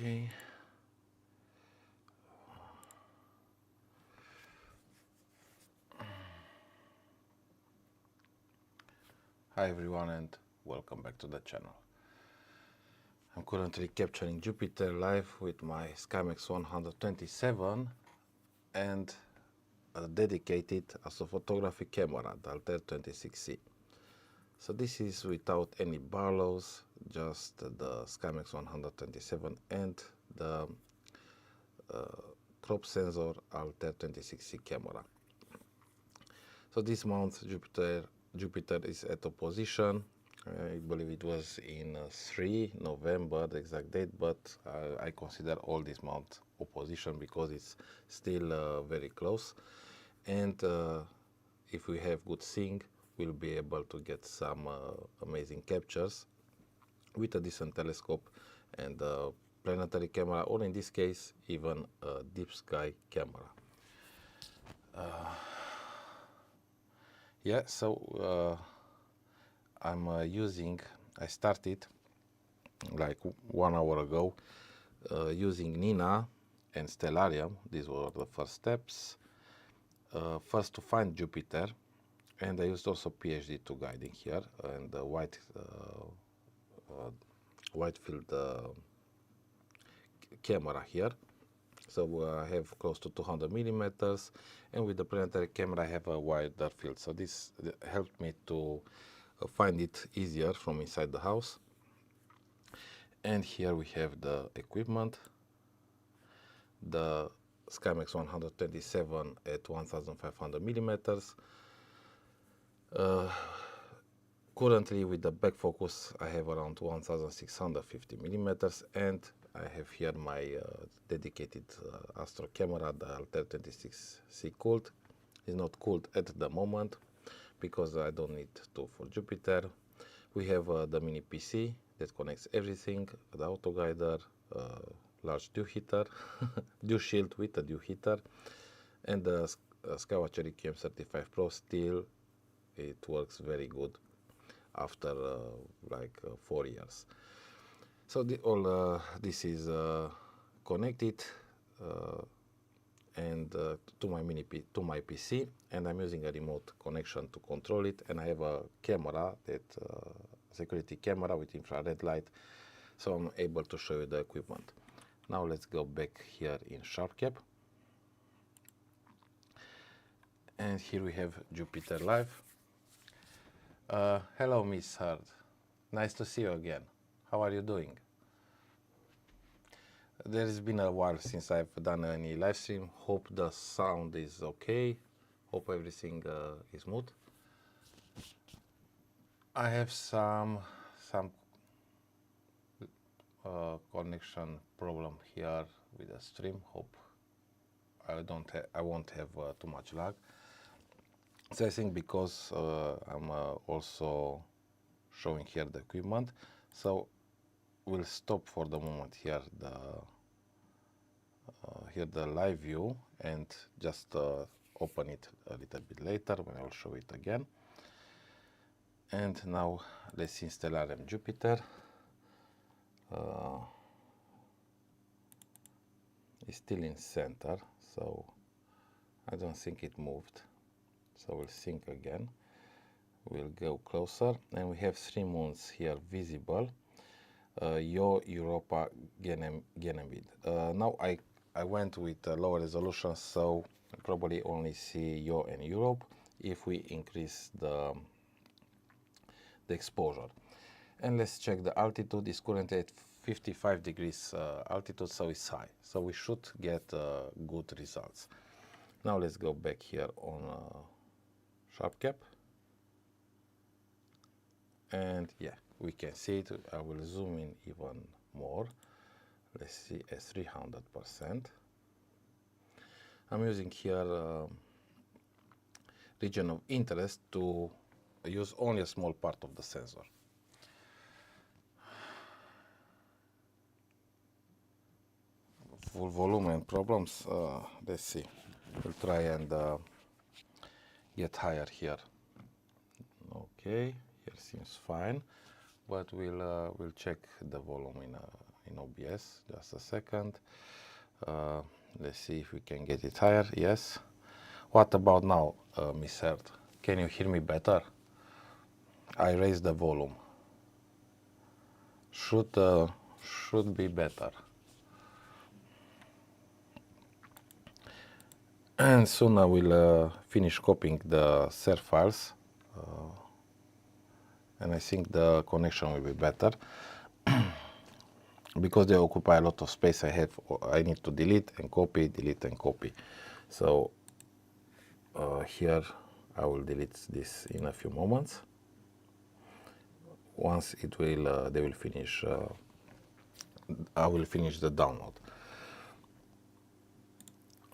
Okay. Hi everyone and welcome back to the channel. I'm currently capturing Jupiter live with my Skymax 127 and a dedicated astrophotography camera, the Altair 26c. So this is without any barlows, just the Skymax 127 and the crop sensor Altair 26c camera. So this month Jupiter is at opposition. I believe it was in 3 November, the exact date, but I consider all this month opposition because it's still very close. And if we have good seeing, we'll be able to get some amazing captures with a decent telescope and a planetary camera, or in this case, even a deep sky camera. Yeah, so I started like 1 hour ago using Nina and Stellarium. These were the first steps. First to find Jupiter, and I used also PhD to guiding here and the wide field camera here. So I have close to 200 millimeters, and with the planetary camera I have a wider field. So this helped me to find it easier from inside the house. And here we have the equipment, the Skymax 127 at 1500 millimeters. Currently with the back focus I have around 1650 millimeters, and I have here my dedicated Astro camera, the Altair 26c cooled. It's not cooled at the moment because I don't need to for Jupiter. We have the mini PC that connects everything, the auto guider, large dew heater, dew shield with a dew heater, and the Skywatcher EQM35 Pro. Still it works very good after 4 years. So this is connected and to my PC, and I'm using a remote connection to control it. And I have a camera, that security camera with infrared light, so I'm able to show you the equipment. Now let's go back here in SharpCap, and here we have Jupiter live. Hello, Miss Hard. Nice to see you again. How are you doing? There has been a while since I've done any live stream. Hope the sound is okay. Hope everything is smooth. I have some connection problem here with the stream. Hope I won't have too much lag. So I think because I'm also showing here the equipment, so we'll stop for the moment here the live view and just open it a little bit later when I'll show it again. And now let's install Stellarium Jupiter. It's still in center, so I don't think it moved. So we'll sync again. We'll go closer, and we have 3 moons here visible. Io, Europa, Ganymede. Now I went with a lower resolution, so probably only see Io and Europe. If we increase the exposure, and let's check the altitude. Is currently at 55 degrees altitude, so it's high. So we should get good results. Now let's go back here on SharpCap, and yeah, we can see it. I will zoom in even more. Let's see, at 300%. I'm using here region of interest to use only a small part of the sensor. Full volume and problems. Let's see. We'll try and get higher here. Okay, here seems fine, but we'll check the volume in OBS. Just a second. Let's see if we can get it higher. Yes. What about now, Miss Herd? Can you hear me better? I raised the volume. Should be better. And soon I will finish copying the SAIR files, and I think the connection will be better. Because they occupy a lot of space, I need to delete and copy, delete and copy. So here I will delete this in a few moments. Once it will, they will finish. I will finish the download.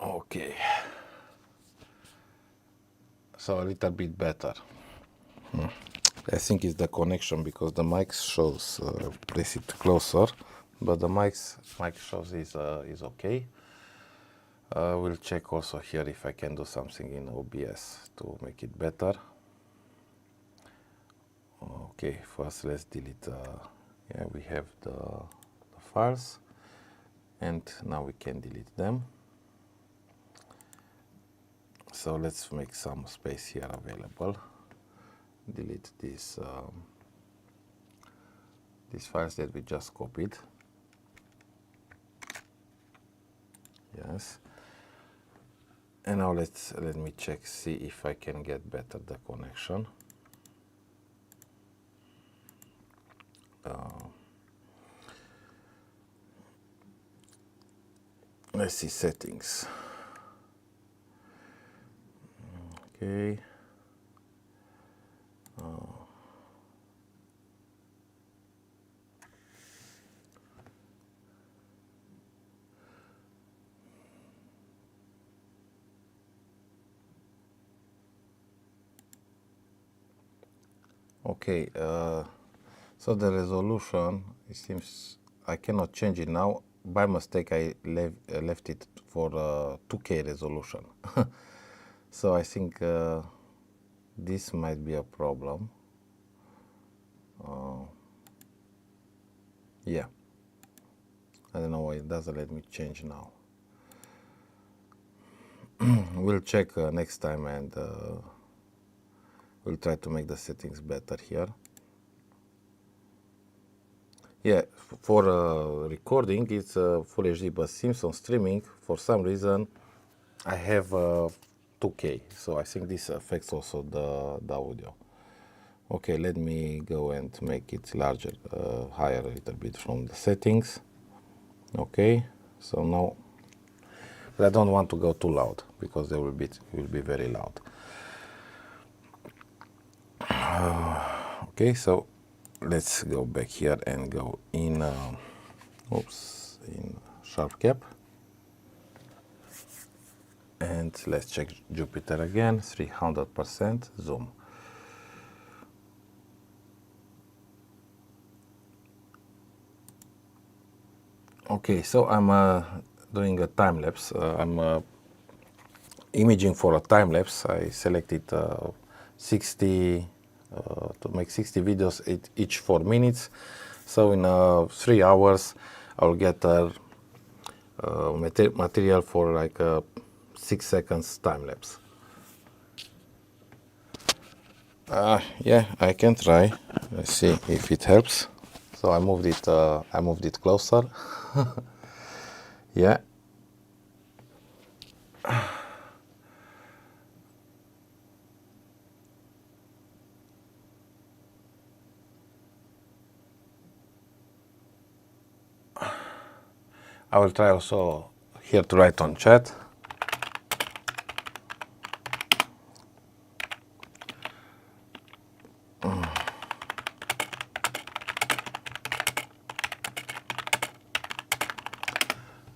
Okay. So a little bit better. I think it's the connection because the mic shows. Place it closer, but the mic shows is okay. We'll check also here if I can do something in OBS to make it better. Okay, first let's delete. Yeah, we have the files, and now we can delete them. So let's make some space here available. Delete these files that we just copied. Yes. And now let me check, see if I can get better the connection. Let's see settings. Okay. Okay, so the resolution, it seems I cannot change it now. By mistake, I left it for 2K resolution. So I think this might be a problem. Yeah, I don't know why it doesn't let me change now. We'll check next time, and we'll try to make the settings better here. Yeah, for recording it's Full HD, but seems on streaming for some reason I have 2K, so I think this affects also the audio. Okay, let me go and make it larger, higher a little bit from the settings. Okay, so now, but I don't want to go too loud because they will be very loud. Okay, so let's go back here and go in in sharp cap, and let's check Jupiter again. 300% zoom. Okay, so I'm doing a time lapse. I'm imaging for a time lapse. I selected 60 to make 60 videos each 4 minutes. So in 3 hours, I'll get material for like 6 seconds time lapse. Yeah, I can try. Let's see if it helps. So I moved it closer. Yeah. I will try also here to write on chat.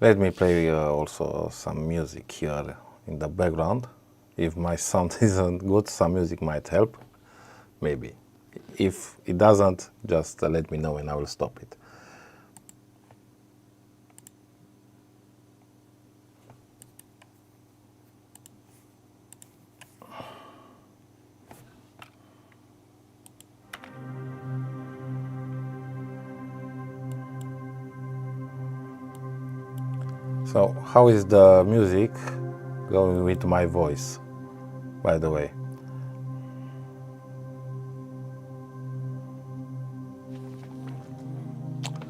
Let me play also some music here in the background. If my sound isn't good, some music might help, maybe. If it doesn't, just let me know and I will stop it. So how is the music going with my voice, by the way?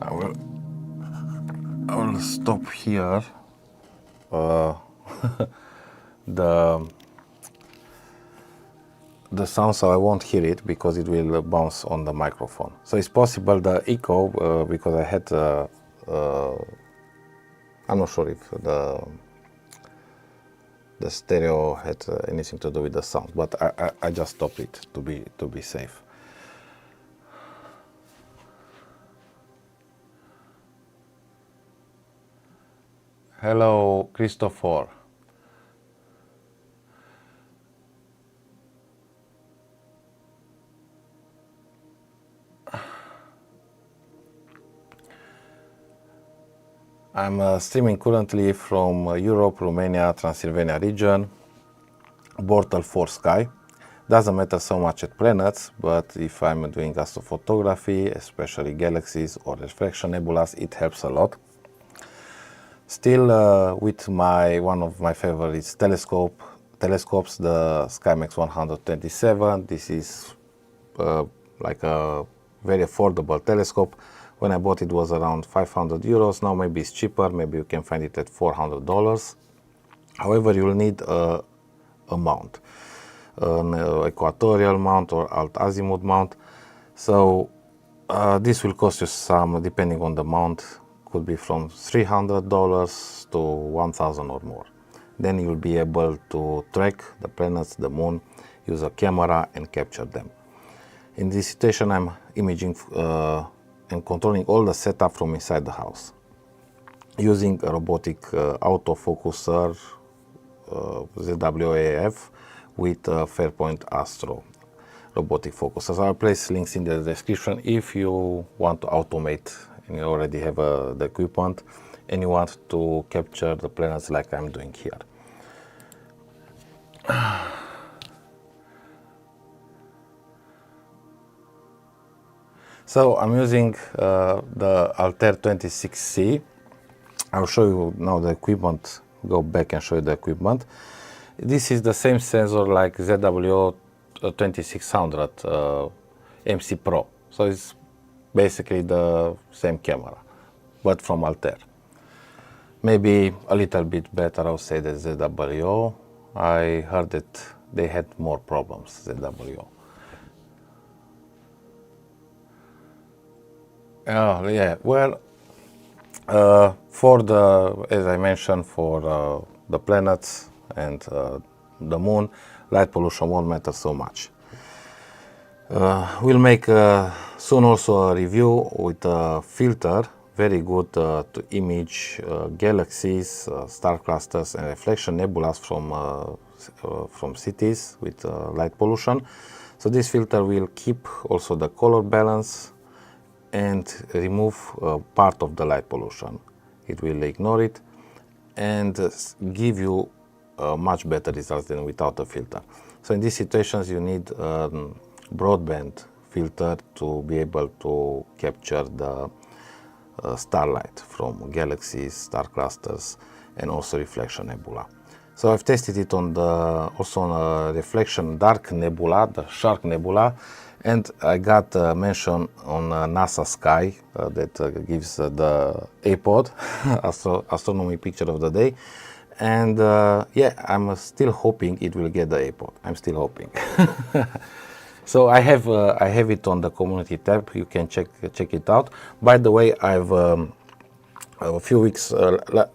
I will stop here. The sound, so I won't hear it because it will bounce on the microphone. So it's possible the echo because I had I'm not sure if the stereo had anything to do with the sound, but I just stopped it to be safe. Hello, Christopher. I'm streaming currently from Europe, Romania, Transylvania region, Bortle 4 sky. Doesn't matter so much at planets, but if I'm doing astrophotography, especially galaxies or reflection nebulas, it helps a lot. Still with one of my favorites telescopes, the Skymax 127. This is like a very affordable telescope. When I bought it was around 500 euros. Now maybe it's cheaper, maybe you can find it at $400. However, you'll need a mount, an equatorial mount or alt-azimuth mount. So this will cost you some, depending on the mount, could be from $300 to $1,000 or more. Then you'll be able to track the planets, the moon, use a camera and capture them. In this situation, I'm imaging and controlling all the setup from inside the house using a robotic autofocuser ZWO with Fairpoint Astro robotic focusers. I'll place links in the description if you want to automate and you already have the equipment and you want to capture the planets like I'm doing here. So I'm using the Altair 26c. I'll show you now the equipment, go back and show you the equipment. This is the same sensor like ZWO 2600 MC Pro. So it's basically the same camera, but from Altair. Maybe a little bit better, I would say, than ZWO. I heard that they had more problems, ZWO. Oh, yeah, well, for the, as I mentioned, for the planets and the moon, light pollution won't matter so much. We'll make soon also a review with a filter, very good to image galaxies, star clusters and reflection nebulas from cities with light pollution. So this filter will keep also the color balance and remove part of the light pollution. It will ignore it and give you much better results than without a filter. So in these situations you need broadband filter to be able to capture the starlight from galaxies, star clusters and also reflection nebula. So I've tested it on also on a reflection dark nebula, the Shark Nebula, and I got a mention on NASA Sky that gives the APOD, Astronomy Picture of the Day. And yeah, I'm still hoping it will get the APOD. I'm still hoping. So I have it on the community tab. You can check it out. By the way, I've a few weeks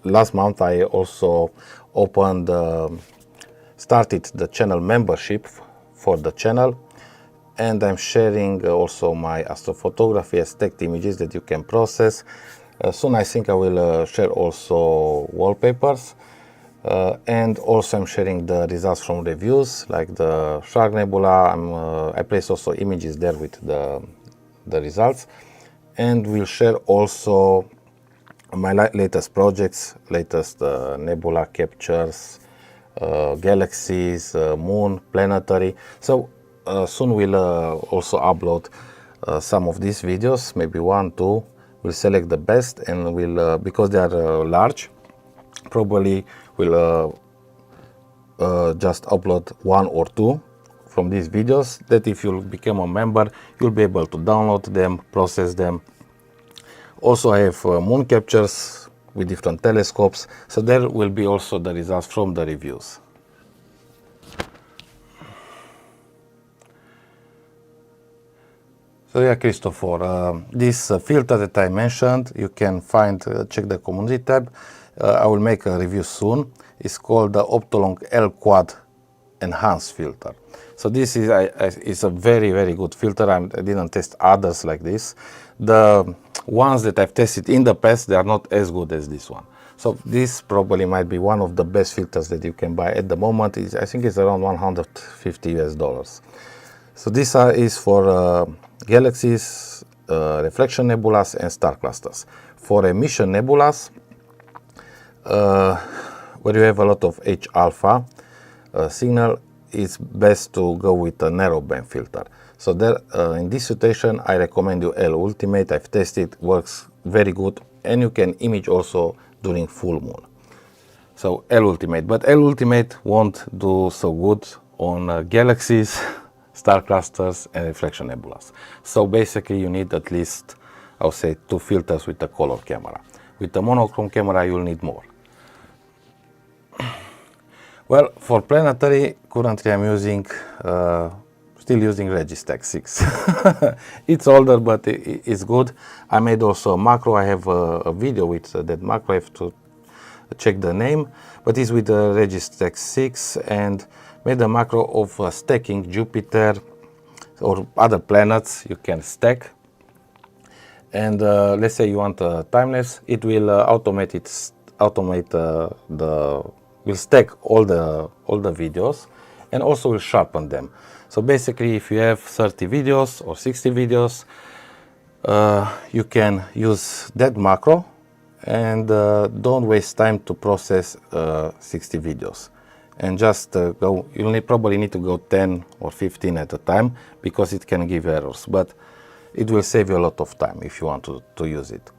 last month I also opened started the channel membership for the channel. And I'm sharing also my astrophotography as text images that you can process. Soon I think I will share also wallpapers. And also I'm sharing the results from reviews, like the Shark Nebula. I place also images there with the results. And we'll share also my latest projects, latest nebula captures, galaxies, moon, planetary. So soon we'll also upload some of these videos, maybe 1, 2. We'll select the best and we'll, because they are large, probably will just upload 1 or 2 from these videos, that if you become a member, you'll be able to download them, process them. Also, I have moon captures with different telescopes, so there will be also the results from the reviews. So yeah, Christopher, this filter that I mentioned, you can find, check the community tab. I will make a review soon. It's called the Optolong L Quad Enhanced filter. So this is a very, very good filter. I didn't test others like this. The ones that I've tested in the past, they are not as good as this one. So this probably might be one of the best filters that you can buy at the moment. I think it's around $150 US. So this is for galaxies, reflection nebulas, and star clusters. For emission nebulas, where you have a lot of H-alpha signal, it's best to go with a narrow band filter. So there, in this situation, I recommend you L Ultimate. I've tested, works very good, and you can image also during full moon. So L Ultimate, but L Ultimate won't do so good on galaxies, star clusters, and reflection nebulas. So basically, you need at least, I would say, 2 filters with a color camera. With a monochrome camera, you'll need more. Well, for planetary, currently I'm using, still using Registec 6. It's older, but it's good. I made also a macro. I have a video with that macro. I have to check the name, but it's with the Registec 6, and made a macro of stacking Jupiter or other planets you can stack. And let's say you want a time-lapse, it will will stack all the videos, and also will sharpen them. So basically, if you have 30 videos or 60 videos, you can use that macro, and don't waste time to process 60 videos. And just go, you'll probably need to go 10 or 15 at a time, because it can give errors, but it will save you a lot of time if you want to use it.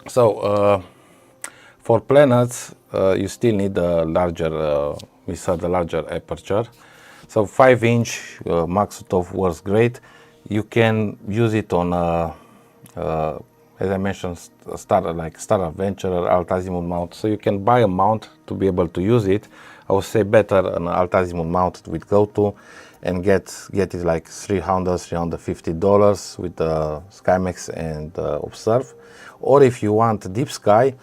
So for planets, you still need a larger, the larger aperture. So 5-inch Maksutov works great. You can use it on, as I mentioned, like Star Adventurer, alt-azimuth mount. So you can buy a mount to be able to use it. I would say better an alt-azimuth mount with GoTo, and get it like $350 with the Skymax and Observe. Or if you want Deepsky,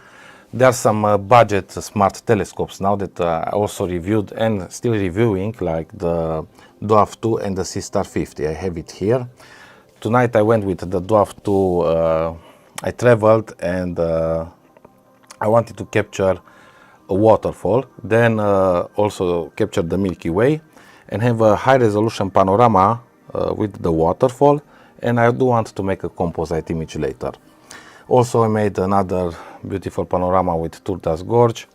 there are some budget smart telescopes now that I also reviewed and still reviewing, like the Dwarf 2 and the C-Star 50. I have it here. Tonight I went with the Dwarf 2. I traveled, and I wanted to capture a waterfall, then also capture the Milky Way, and have a high resolution panorama with the waterfall, and I do want to make a composite image later. Also, I made another beautiful panorama with Turdas Gorge.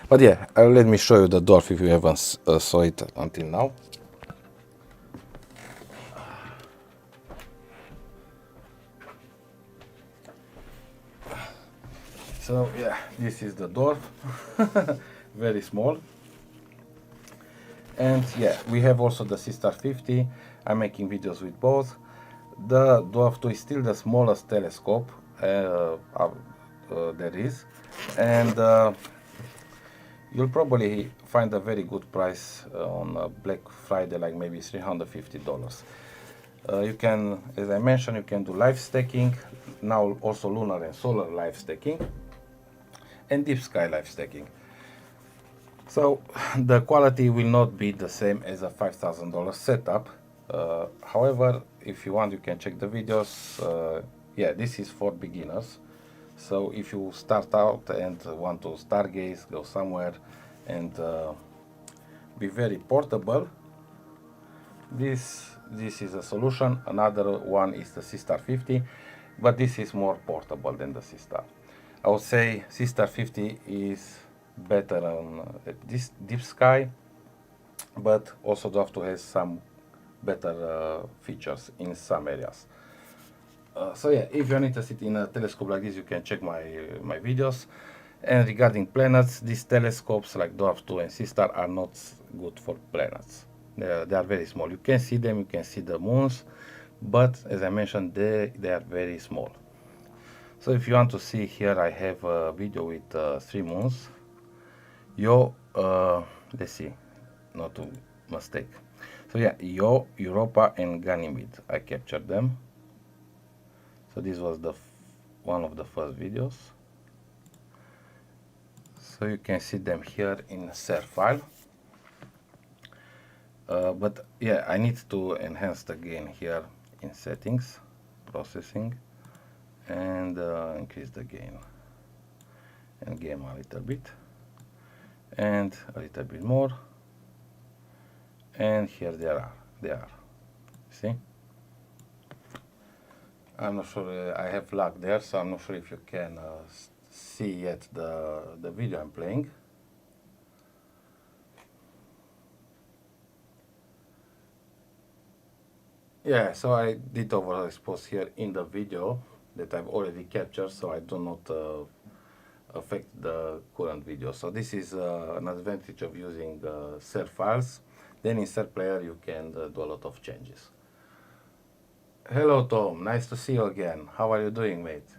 But yeah, let me show you the dwarf if you haven't saw it until now. So yeah, this is the dwarf, very small. And yeah, we have also the C-Star 50. I'm making videos with both. The Dwarf 2 is still the smallest telescope there is, and you'll probably find a very good price on Black Friday, like maybe $350. You can, as I mentioned, you can do live stacking, now also lunar and solar live stacking, and deep sky live stacking. So the quality will not be the same as a $5,000 setup. However, if you want, you can check the videos. Yeah, this is for beginners. So if you start out and want to stargaze, go somewhere, and be very portable, this is a solution. Another one is the C-Star 50, but this is more portable than the C-Star. I would say C-Star 50 is better on this deep sky, but also Dwarf 2 has some better features in some areas. So yeah, if you're interested in a telescope like this, you can check my videos. And regarding planets, these telescopes like Dwarf 2 and Sea-Star are not good for planets. They are very small. You can see them, you can see the moons, but as I mentioned, they are very small. So if you want to see here, I have a video with 3 moons. Let's see, not to mistake. So yeah, Europa and Ganymede, I captured them. So this was one of the first videos. So you can see them here in a SAR file. But yeah, I need to enhance the gain here in settings, processing, and increase the gain and gain a little bit and a little bit more, and here they are. See, I'm not sure, I have lag there, so I'm not sure if you can see yet the video I'm playing. Yeah, so I did overexpose here in the video that I've already captured, so I do not affect the current video. So this is an advantage of using SAR files. Then in SAR player you can do a lot of changes. Hello Tom, nice to see you again. How are you doing, mate?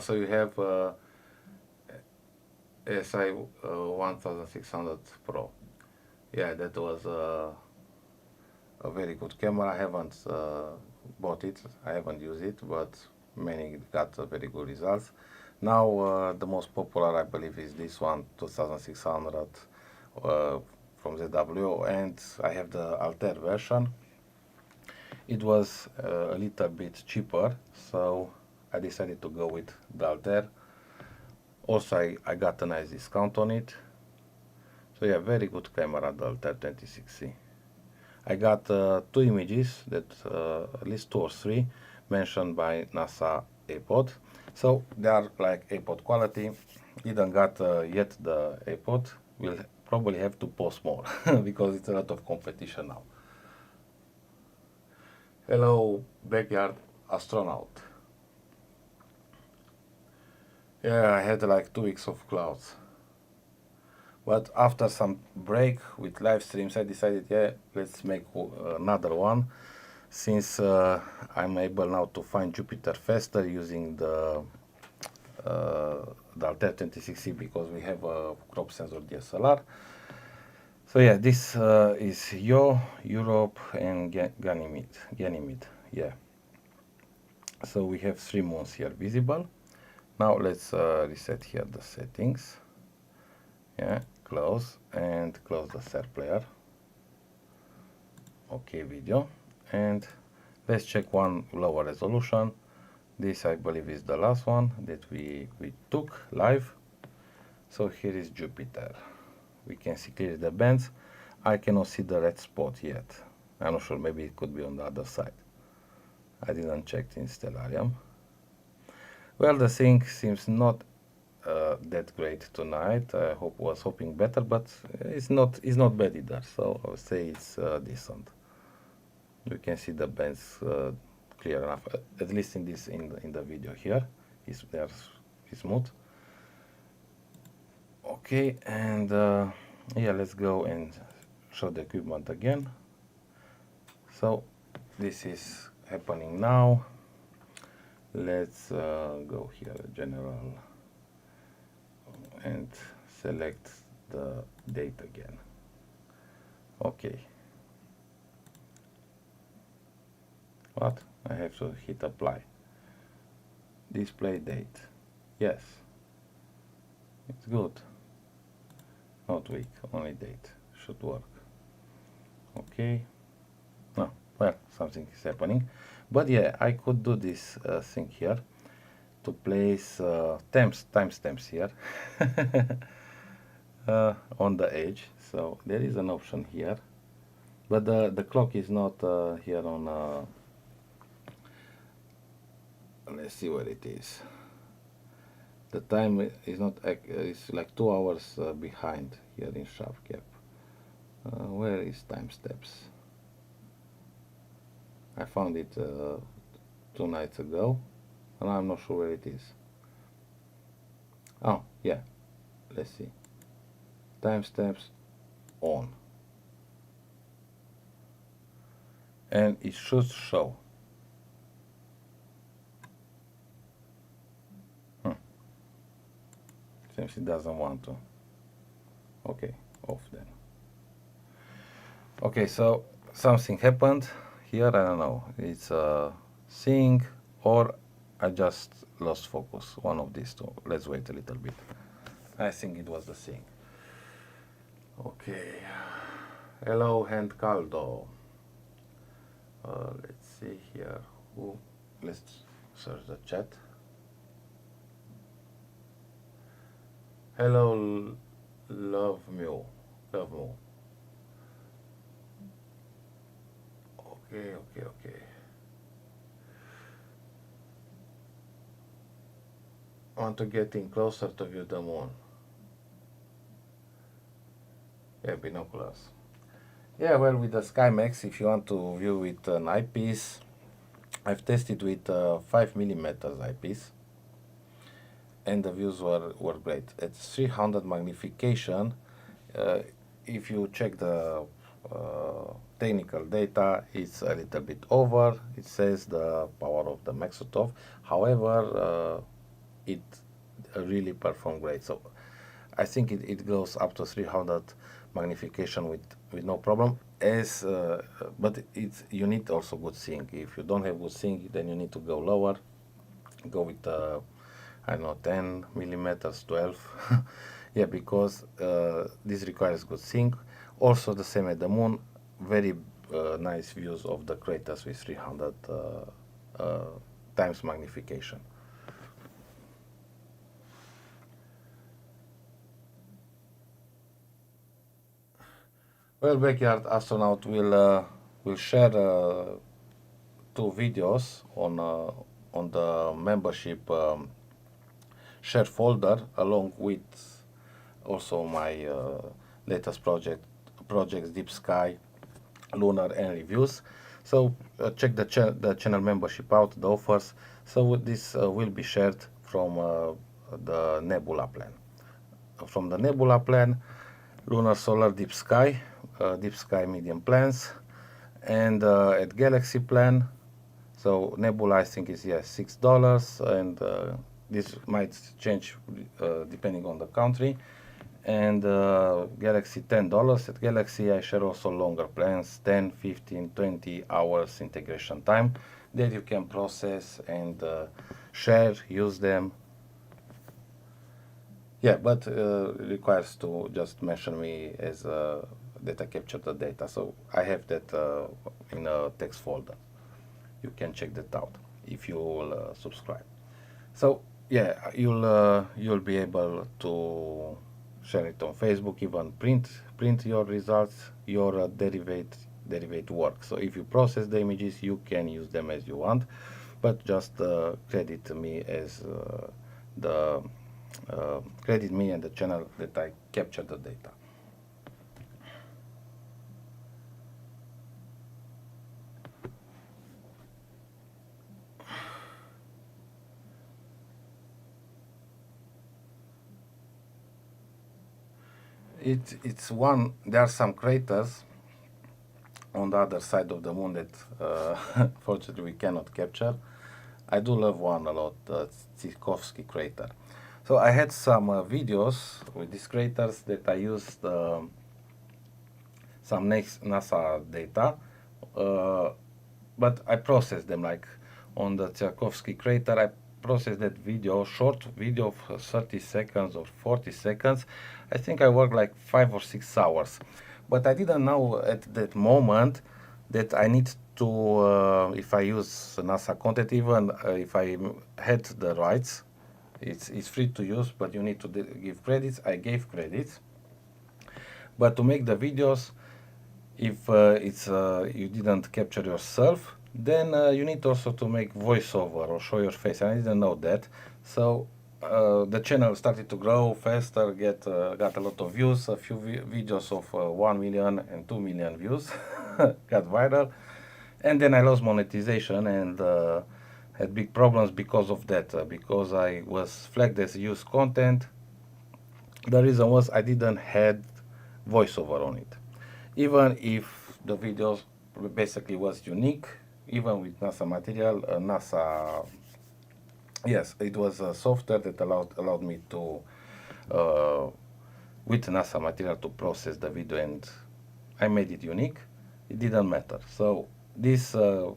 So you have ASI 1600 Pro. Yeah, that was a very good camera. I haven't bought it, I haven't used it, but many got very good results. Now the most popular, I believe, is this one, 2600 from ZWO, and I have the Altair version. It was a little bit cheaper, so I decided to go with the Altair. Also, I got a nice discount on it. So yeah, very good camera, the Altair 26c. I got 2 images, that at least 2 or 3, mentioned by NASA APOD. So they are like APOD quality. Didn't got yet the APOD. We'll probably have to post more because it's a lot of competition now. Hello, backyard astronaut. Yeah, I had like 2 weeks of clouds. But after some break with live streams, I decided, yeah, let's make another one. Since I'm able now to find Jupiter faster using the Altair 26c, because we have a crop sensor DSLR. So yeah, this is Europe and Ganymede. Yeah. So we have 3 moons here visible. Now let's reset here the settings. Yeah, close and close the SAR player. Okay, video, and let's check one lower resolution. This, I believe, is the last one that we took live. So here is Jupiter. We can see clearly the bands. I cannot see the red spot yet. I'm not sure, maybe it could be on the other side. I didn't check in Stellarium. Well, the thing seems not that great tonight. I was hoping better, but it's not bad either. So I would say it's decent. You can see the bands clear enough, at least in the video here. They're smooth. Okay, and yeah, let's go and show the equipment again. So this is happening now. Let's go here, general, and select the date again. Okay. What? I have to hit apply. Display date. Yes. It's good. Not week, only date. Should work. Okay. No, well, something is happening. But yeah, I could do this thing here to place timestamps here on the edge. So there is an option here, but the clock is not here on let's see where it is. The time is not, it's like 2 hours behind here in sharp cap. Where is time steps? I found it 2 nights ago, and I'm not sure where it is. Oh, yeah, let's see. Time steps on. And it should show. Seems it doesn't want to. Okay, off then. Okay, so something happened here, I don't know. It's seeing, or I just lost focus, one of these two. Let's wait a little bit. I think it was the seeing. Okay. Hello, Hand Caldo. Let's see here. Let's search the chat. Hello, love Mu. Okay. Want to get in closer to view the moon. Yeah, binoculars. Yeah, well, with the Skymax, if you want to view with an eyepiece, I've tested with 5mm eyepiece, and the views were great. At 300 magnification, if you check the technical data, it's a little bit over. It says the power of the Maksutov. However, it really performed great. So I think it goes up to 300 magnification with no problem. But you need also good seeing. If you don't have good seeing, then you need to go lower. Go with I don't know, 10 millimeters, 12. Yeah, because this requires good sync. Also the same at the moon, very nice views of the craters with 300 times magnification. Well, Backyard Astronaut will share 2 videos on the membership share folder, along with also my latest projects, Deepsky, Lunar, and reviews. So check the channel membership out, the offers. So this will be shared from the Nebula plan. From the Nebula plan, Lunar, Solar, Deepsky, Deepsky medium plans, and at Galaxy plan. So Nebula, I think, is $6, and this might change depending on the country. And Galaxy $10. At Galaxy, I share also longer plans, 10, 15, 20 hours integration time that you can process and share, use them. Yeah, but requires to just mention me as that I captured the data. So I have that in a text folder. You can check that out if you will subscribe. So yeah, you'll be able to share it on Facebook, even print your results, your derivate work. So if you process the images, you can use them as you want, but just credit me as credit me and the channel that I captured the data. It's one. There are some craters on the other side of the moon that fortunately we cannot capture. I do love one a lot, the Tecnosky crater. So I had some videos with these craters that I used some NASA data, but I processed them. Like on the Tecnosky crater, I processed that video, short video of 30 seconds or 40 seconds. I think I worked like 5 or 6 hours, but I didn't know at that moment that I need to, if I use NASA content, even if I had the rights, it's free to use, but you need to give credits. I gave credits, but to make the videos, if you didn't capture yourself, Then you need also to make voiceover or show your face. I didn't know that, so the channel started to grow faster, got a lot of views. A few videos of 1 million and 2 million views got viral, and then I lost monetization and had big problems because of that. Because I was flagged as used content. The reason was I didn't had voiceover on it, even if the videos basically was unique, even with NASA material. Yes, it was a software that allowed me to with NASA material to process the video, and I made it unique. It didn't matter. So this I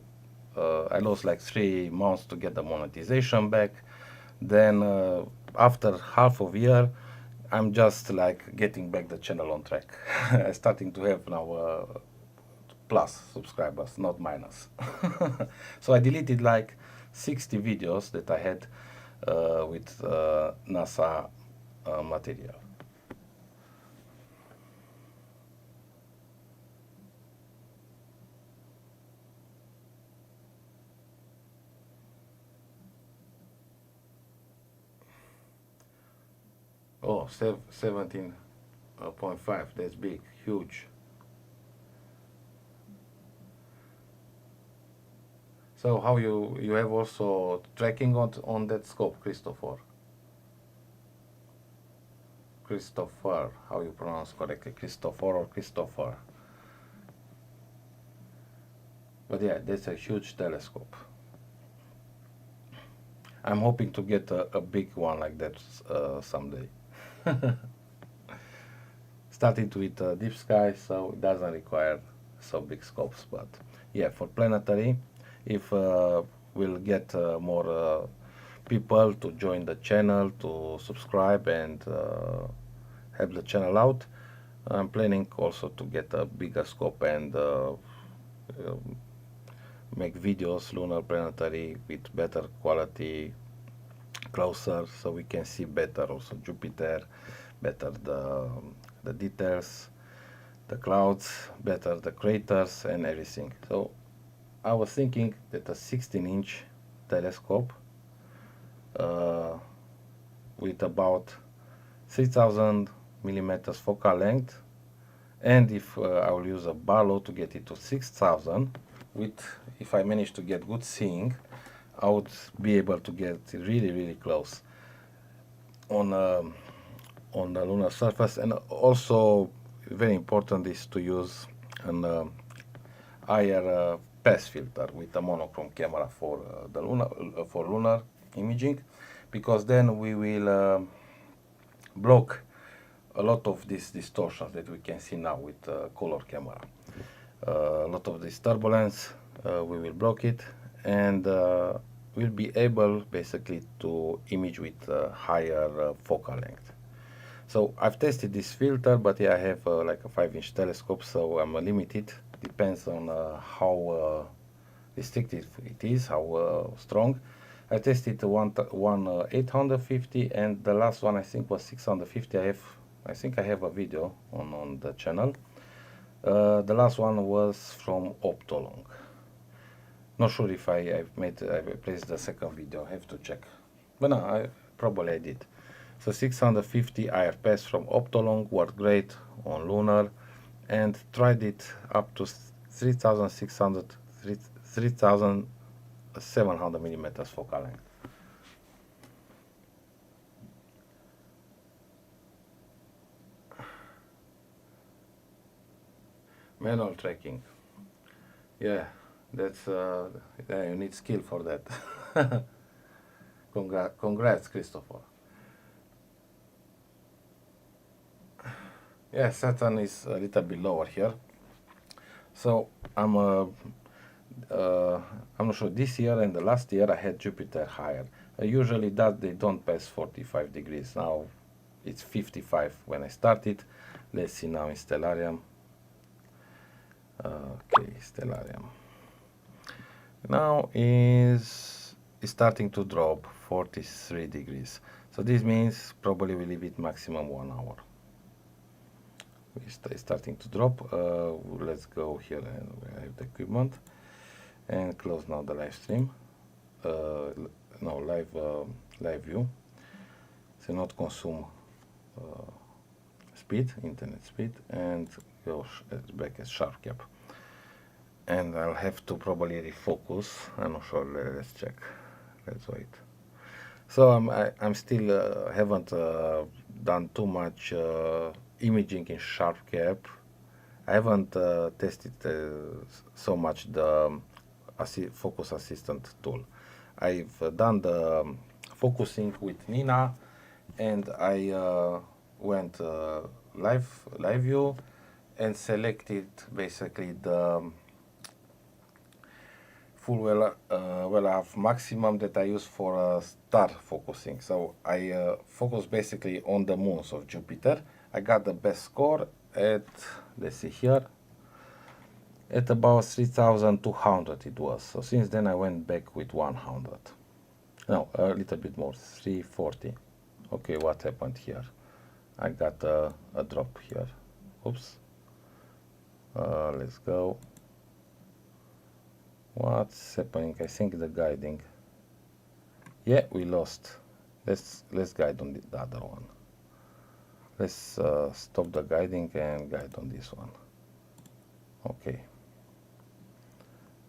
lost like 3 months to get the monetization back. Then after half of year, I'm just like getting back the channel on track. I'm starting to have now plus subscribers, not minus. So I deleted like 60 videos that I had with NASA material. Oh, 17.5, that's big, huge. So how you have also tracking on that scope, Christopher? Christopher, how you pronounce correctly, Christopher or Christopher? But yeah, that's a huge telescope. I'm hoping to get a big one like that someday. Starting with Deepsky, so it doesn't require so big scopes. But yeah, for planetary, if we'll get more people to join the channel, to subscribe and help the channel out, I'm planning also to get a bigger scope and make videos, lunar, planetary, with better quality, closer, so we can see better also Jupiter, better the details, the clouds, better the craters and everything. So I was thinking that a 16-inch telescope with about 3000 millimeters focal length, and if I will use a Barlow to get it to 6000, if I manage to get good seeing, I would be able to get really close on the lunar surface. And also very important is to use an ASIAIR pass filter with a monochrome camera for the lunar imaging, because then we will block a lot of these distortions that we can see now with color camera. A lot of this turbulence, we will block it, and we'll be able basically to image with higher focal length. So I've tested this filter, but yeah, I have like a 5-inch telescope, so I'm limited. Depends on how restricted it is, how strong. I tested one 850, and the last one I think was 650. I think I have a video on the channel. The last one was from Optolong. Not sure if I placed the second video. I have to check, but no, probably I did. So 650 IR pass from Optolong worked great on lunar, and tried it up to 3700 millimeters focal length. Manual tracking. Yeah, that's yeah, you need skill for that. Congrats, Christopher. Yeah, Saturn is a little bit lower here. So I'm not sure, this year and the last year I had Jupiter higher. Usually they don't pass 45 degrees. Now it's 55 when I started. Let's see now in Stellarium. Okay, Stellarium. Now is starting to drop 43 degrees. So this means probably we leave it maximum 1 hour. It's starting to drop. Let's go here and I have the equipment, and close now the live stream. No, live view. So not consume speed, internet speed, and go back as sharp cap. And I'll have to probably refocus. I'm not sure. Let's check. Let's wait. So I'm still haven't done too much imaging in sharp cap. I haven't tested so much the focus assistant tool. I've done the focusing with Nina, and I went live view and selected basically the full well of maximum that I use for star focusing. So I focus basically on the moons of Jupiter. I got the best score at, let's see here, at about 3200 it was. So since then I went back with 100. No, a little bit more, 340. Okay, what happened here? I got a drop here. Oops. Let's go. What's happening? I think the guiding. Yeah, we lost. Let's guide on the other one. Let's stop the guiding and guide on this one. Okay.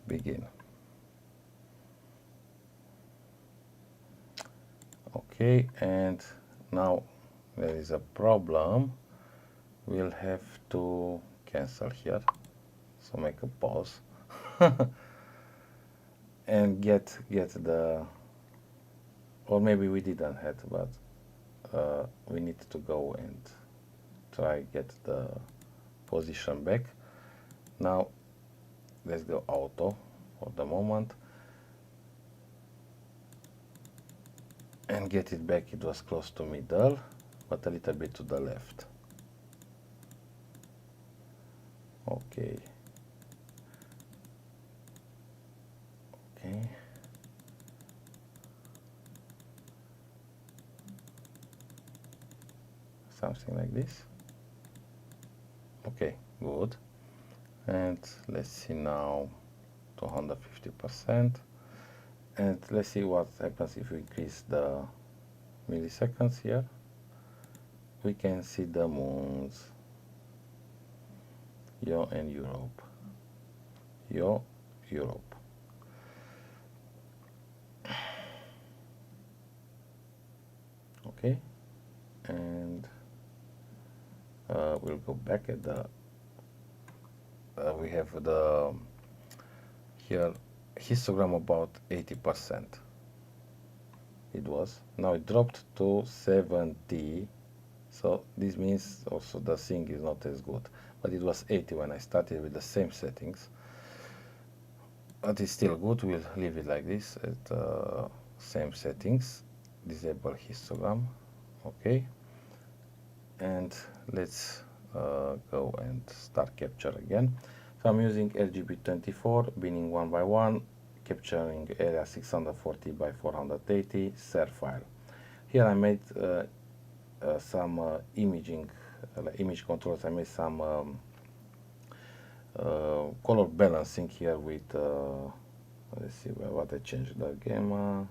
Begin. Okay, and now there is a problem. We'll have to cancel here. So make a pause. And get the, or maybe we didn't have, but we need to go and try get the position back. Now let's go auto for the moment and get it back. It was close to middle, but a little bit to the left. Okay. Okay. Something like this. Okay, good. And let's see now 250%. And let's see what happens if we increase the milliseconds here. We can see the moons. Yo and Europe. Yo, Europe. Okay, and we'll go back at the we have the here histogram about 80%. It was, now it dropped to 70, so this means also the thing is not as good, but it was 80 when I started with the same settings, but it's still good. We'll leave it like this at same settings. Disable histogram. Okay, and let's go and start capture again. So I'm using RGB24, binning 1 by 1, capturing area 640 by 480 SAR file. Here I made some imaging image controls. I made some color balancing here with let's see what I changed. The gamma,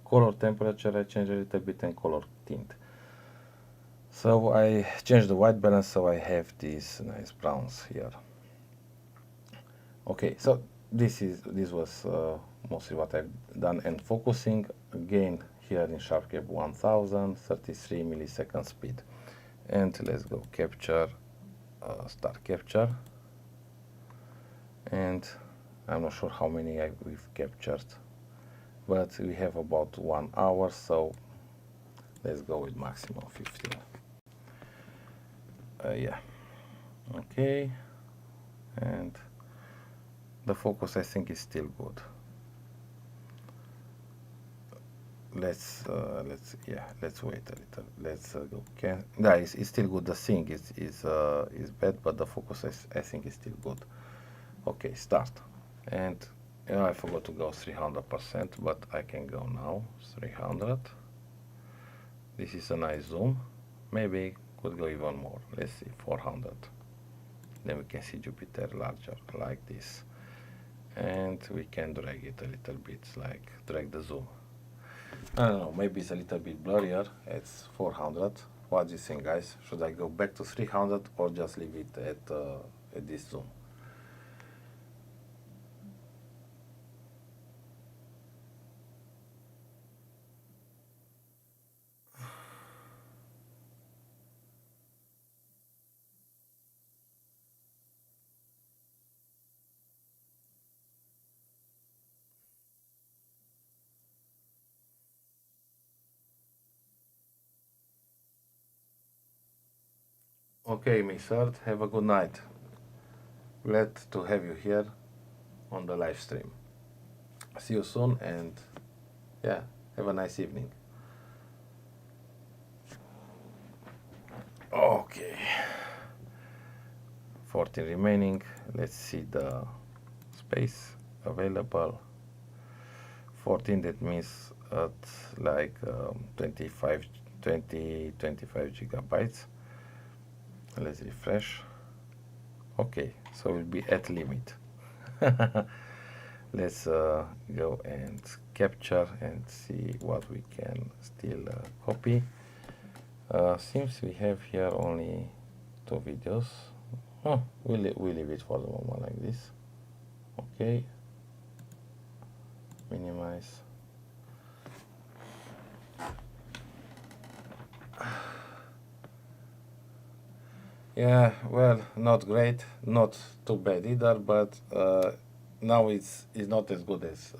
color temperature I changed a little bit, and color tint. So I changed the white balance, so I have these nice browns here. Okay, so this was mostly what I've done. And focusing again here in SharpCap 1000, 33 millisecond speed. And let's go capture, start capture. And I'm not sure how many we've captured, but we have about 1 hour, so let's go with maximum 15. Yeah, okay, and the focus I think is still good. Let's wait a little. Let's go. Yeah, it's still good. The thing is bad, but the focus I think is still good. Okay, start. And yeah, I forgot to go 300%, but I can go now 300. This is a nice zoom. Maybe could go even more. Let's see, 400. Then we can see Jupiter larger like this. and we can drag it a little bit, like drag the zoom. I don't know, maybe it's a little bit blurrier. It's 400. What do you think, guys? Should I go back to 300 or just leave it at this zoom? Okay, Mixer, have a good night. Glad to have you here on the live stream. See you soon, and yeah, have a nice evening. Okay, 14 remaining. Let's see the space available. 14, that means at like 25 gigabytes. Let's refresh. Okay, so we'll be at limit. Let's go and capture and see what we can still copy. Seems we have here only 2 videos. Oh, we'll leave it for the moment like this. Okay, minimize. Yeah, well, not great, not too bad either, but now it's not as good as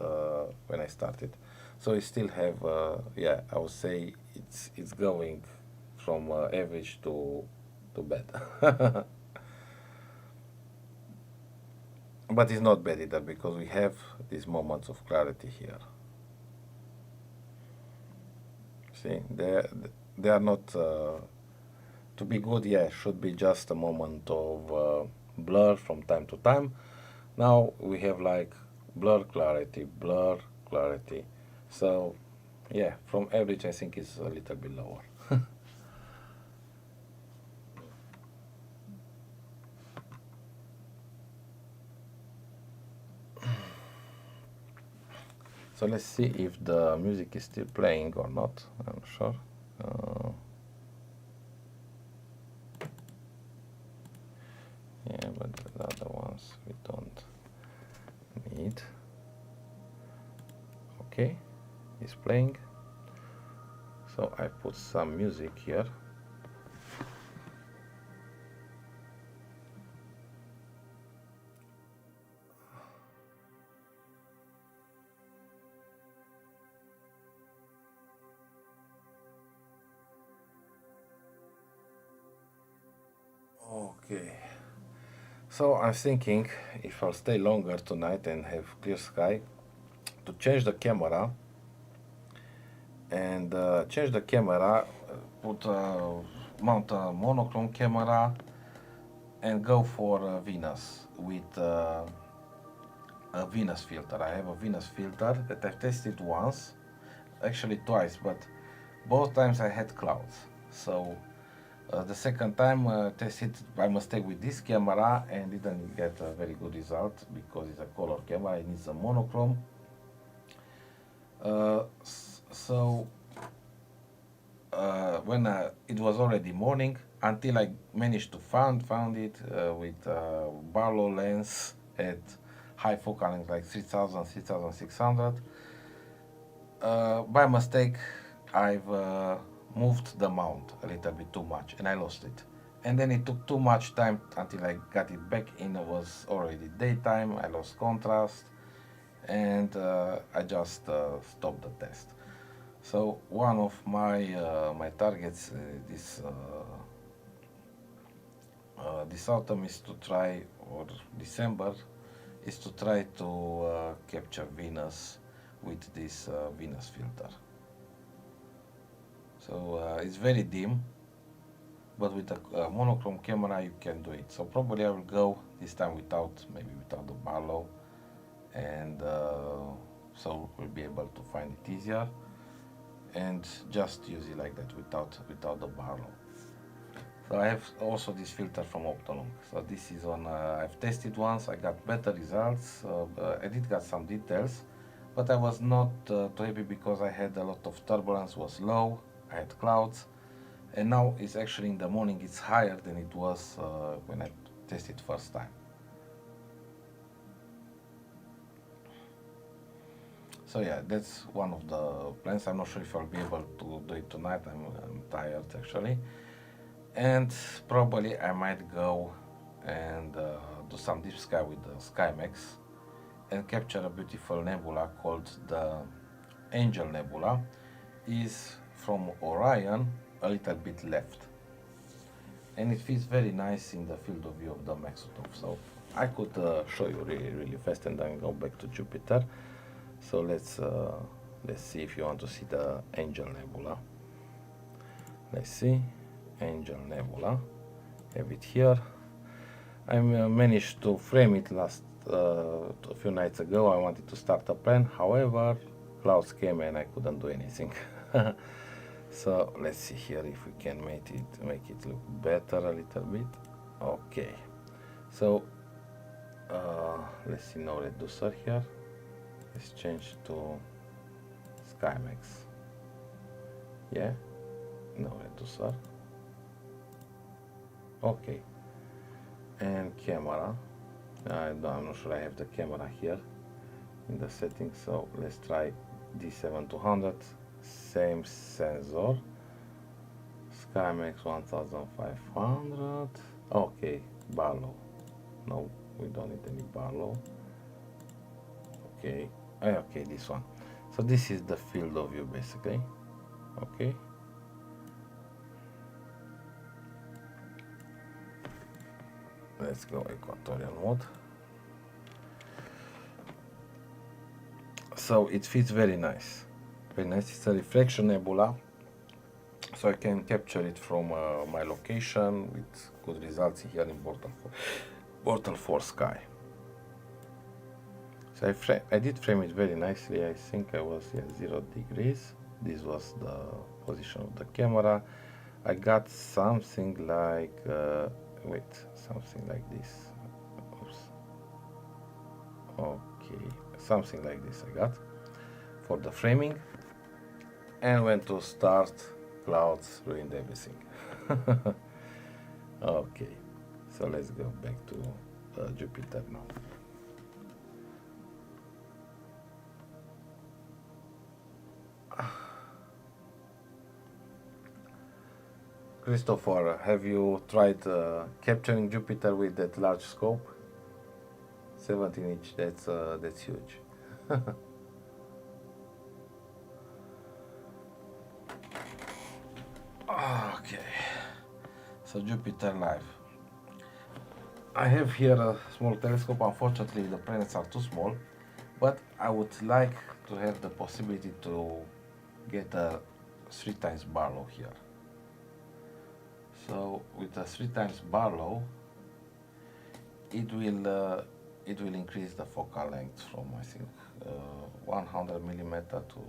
when I started. So we still have, yeah, I would say it's going from average to bad. But it's not bad either because we have these moments of clarity here. See, they are not. To be good, yeah, should be just a moment of blur from time to time. Now we have like blur, clarity, blur, clarity. So yeah, from average I think it's a little bit lower. So let's see if the music is still playing or not. I'm sure. Yeah, but the other ones we don't need. Okay, it's playing. So I put some music here. Okay. So I'm thinking if I'll stay longer tonight and have clear sky, to change the camera and change the camera, mount a monochrome camera and go for Venus with a Venus filter. I have a Venus filter that I've tested once, actually twice, but both times I had clouds. So the second time tested by mistake with this camera and didn't get a very good result because it's a color camera, it needs a monochrome. So when it was already morning, until I managed to found it with Barlow lens at high focal length like 3000, 3600. By mistake, I've moved the mount a little bit too much and I lost it. And then it took too much time until I got it back in. It was already daytime, I lost contrast, and I just stopped the test. So one of my targets this autumn is to try, or December, is to try to capture Venus with this Venus filter. So it's very dim, but with a monochrome camera you can do it. So probably I will go this time maybe without the Barlow, and so we'll be able to find it easier, and just use it like that without the Barlow. So I have also this filter from Optolong. So this is one I've tested once. I got better results. I did get some details, but I was not too happy because I had a lot of turbulence, was low, I had clouds, and now it's actually in the morning it's higher than it was when I tested first time. So yeah, that's one of the plans. I'm not sure if I'll be able to do it tonight. I'm tired actually. And probably I might go and do some deep sky with the Skymax and capture a beautiful nebula called the Angel Nebula. Is from Orion, a little bit left. And it fits very nice in the field of view of the Maksutov. So I could show you really fast and then go back to Jupiter. So let's see if you want to see the Angel Nebula. Let's see, Angel Nebula. Have it here. I managed to frame it a few nights ago. I wanted to start a plan. However, clouds came and I couldn't do anything. So let's see here if we can make it look better a little bit. Okay. So let's see, no reducer here. Let's change to Skymax. Yeah, no reducer. Okay. And camera. I'm not sure I have the camera here in the settings, so let's try D7200. Same sensor. Skymax 1500. Okay, Barlow. No, we don't need any Barlow. Okay. Okay, this one. So this is the field of view basically. Okay. Let's go equatorial mode. So it fits very nice. Very nice. It's a reflection nebula. So I can capture it from my location with good results here in Portal 4 Sky. So I did frame it very nicely. I think I was 0 degrees. This was the position of the camera. I got something like something like this. Oops. Okay, something like this I got for the framing. And when to start, clouds ruined everything. Okay, so let's go back to Jupiter now. Christopher, have you tried capturing Jupiter with that large scope? 17 inch, that's huge. Okay, so Jupiter live. I have here a small telescope. Unfortunately, the planets are too small, but I would like to have the possibility to get a 3 times Barlow here. So with a 3 times Barlow, it will increase the focal length from I think 100 millimeter to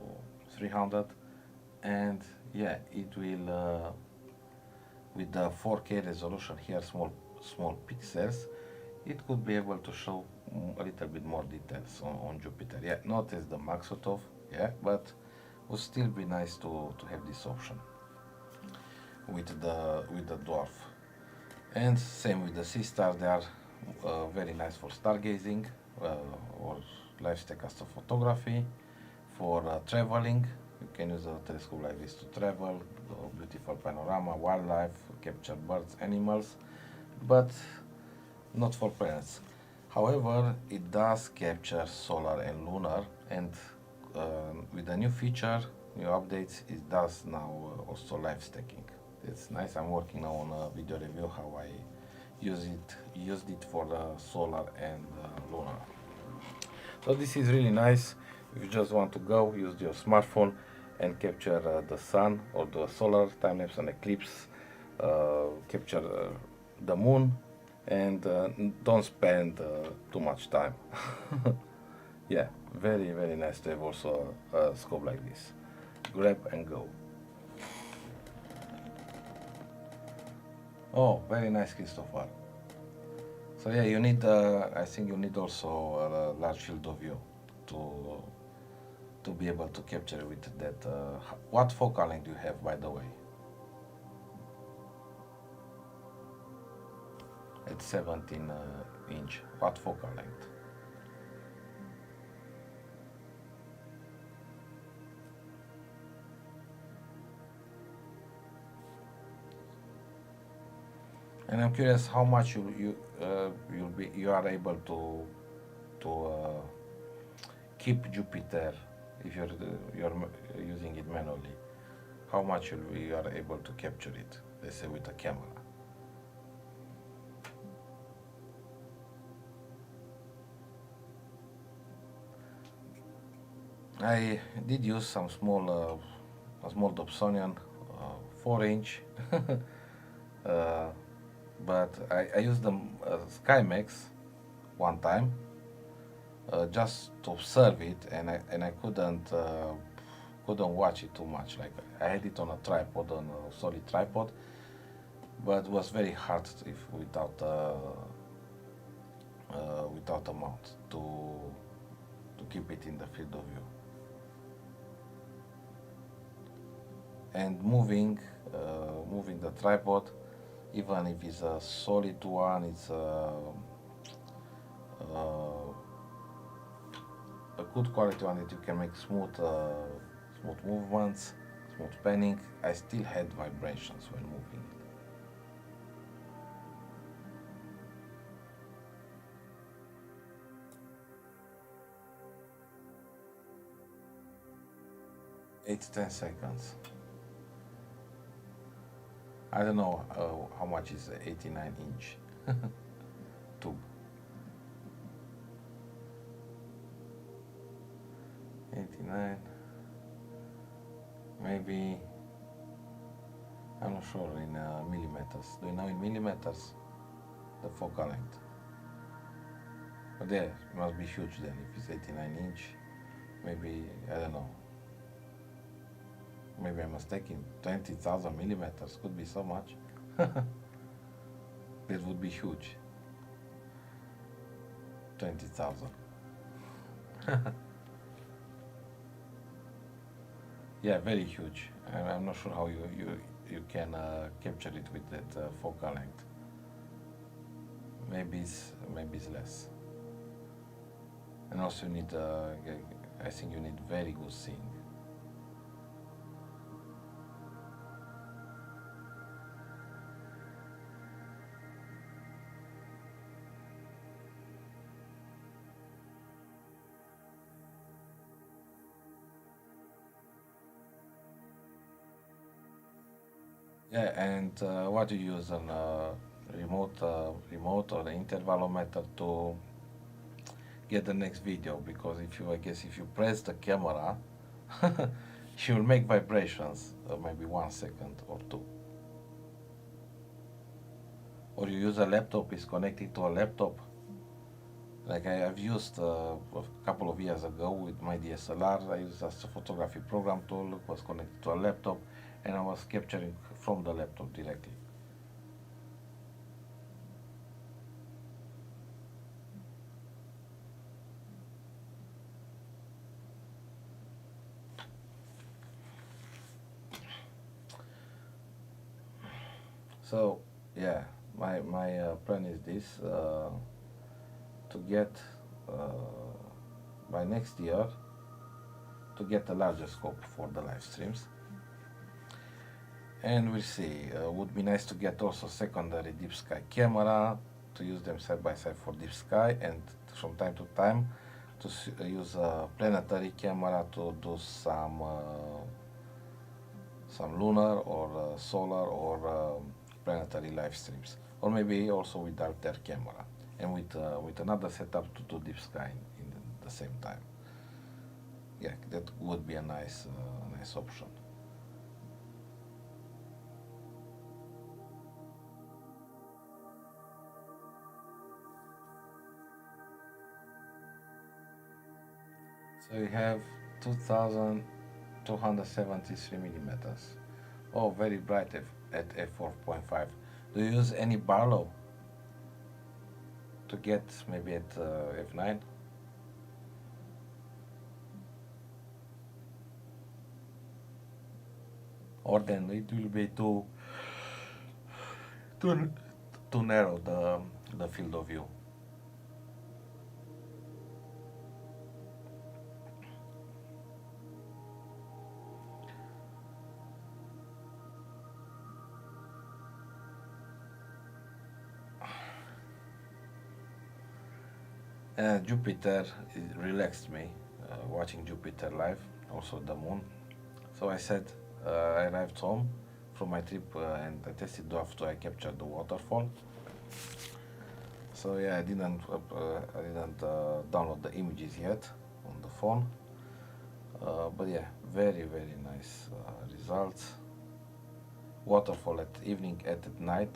300, and yeah, it will with the 4K resolution here, small pixels, it could be able to show a little bit more details on Jupiter. Yeah, not as the Maksutov, yeah, but would still be nice to have this option with the dwarf. And same with the sea star. They are very nice for stargazing or live stack astrophotography. For traveling, you can use a telescope like this to travel, beautiful panorama, wildlife, capture birds, animals, but not for planets. However, it does capture solar and lunar, and with the new feature, new updates, it does now also live stacking. It's nice. I'm working now on a video review how I used it for the solar and lunar. So this is really nice. If you just want to go, use your smartphone and capture the sun or the solar time-lapse and eclipse, capture the moon, and don't spend too much time. Yeah, very nice to have also a scope like this. Grab and go. Oh, very nice, Christopher. So yeah, you need. I think you need also a large field of view to be able to capture with that. What focal length do you have, by the way? At 17 inch. What focal length? And I'm curious how much you are able to keep Jupiter if you're using it manually. How much you are able to capture it, let's say with a camera. I did use some a small Dobsonian 4-inch, but I used the Skymax one time just to observe it, and I couldn't watch it too much. Like I had it on a tripod, on a solid tripod, but it was very hard if without a mount to keep it in the field of view. And moving the tripod, even if it's a solid one, it's a good quality one that you can make smooth movements, smooth panning. I still had vibrations when moving it. 8 to 10 seconds. I don't know how much is 89-inch tube. 89, maybe, I'm not sure in millimeters. Do you know in millimeters the focal length? But yeah, it must be huge then. If it's 89-inch, maybe, I don't know. Maybe I'm mistaken. 20,000 millimeters could be so much. That would be huge. 20,000. Yeah, very huge. I'm not sure how you can capture it with that focal length. Maybe it's less. And also you need, I think you need very good seeing. Yeah, and what do you use on remote or the intervalometer to get the next video? Because I guess if you press the camera, she will make vibrations, maybe 1 second or 2. Or you use a laptop, is connected to a laptop. Like I've used a couple of years ago with my DSLR, I used Astrophotography program tool, it was connected to a laptop, and I was capturing from the laptop directly. So yeah, my plan is this, to get by next year to get a larger scope for the live streams. And we'll see. Would be nice to get also secondary Deepsky camera to use them side by side for Deepsky, and from time to time to use a planetary camera to do some lunar or solar or planetary live streams, or maybe also with Altair camera and with another setup to do Deepsky in the same time. Yeah, that would be a nice option. So we have 2273 millimeters. Oh, very bright at f4.5. Do you use any Barlow to get maybe at f9? Or then it will be too narrow the field of view. Jupiter relaxed me, watching Jupiter live, also the moon. So I said, I arrived home from my trip and I tested after I captured the waterfall. So yeah, I didn't download the images yet on the phone, but yeah, very nice results. Waterfall at evening, at night,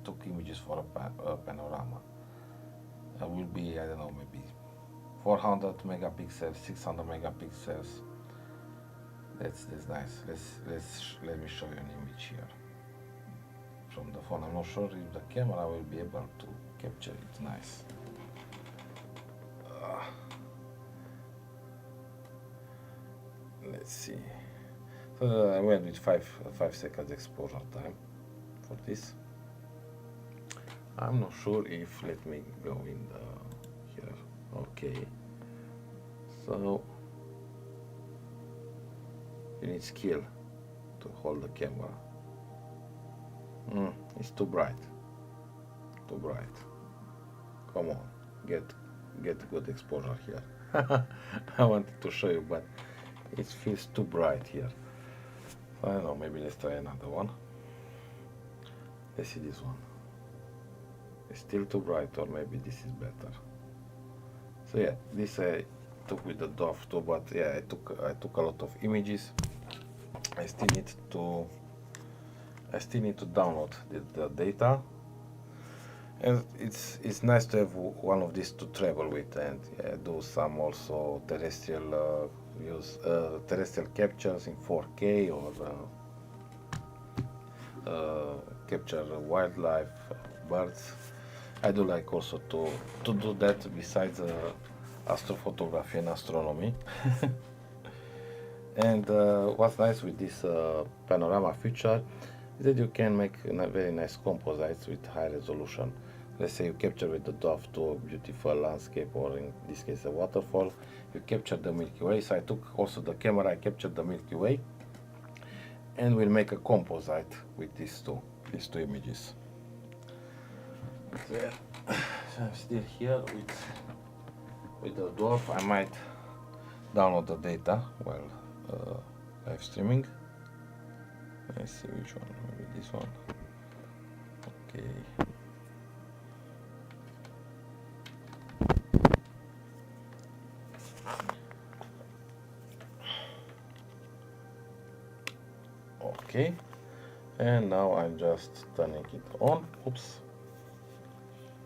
took images for a panorama. Will be, I don't know, maybe 400 megapixels, 600 megapixels. That's nice. Let me show you an image here from the phone. I'm not sure if the camera will be able to capture it. Nice. Let's see. So I went with 5 seconds exposure time for this. I'm not sure if, let me go in here. Okay. So you need skill to hold the camera. It's too bright. Too bright. Come on, get good exposure here. I wanted to show you, but it feels too bright here. I don't know, maybe let's try another one. Let's see this one. It's still too bright, or maybe this is better. So yeah, this I took with the DOF too, but yeah, I took a lot of images. I still need to download the data, and it's nice to have one of these to travel with and do some also terrestrial terrestrial captures in 4K or capture wildlife, birds. I do like also to do that besides astrophotography and astronomy. And what's nice with this panorama feature is that you can make very nice composites with high resolution. Let's say you capture with the DOF to a beautiful landscape, or in this case a waterfall. You capture the Milky Way. So I took also the camera, I captured the Milky Way, and we'll make a composite with these two images. So I'm still here with the dwarf. I might download the data while live streaming. Let's see which one, maybe this one. Okay. Okay, and now I'm just turning it on. Oops.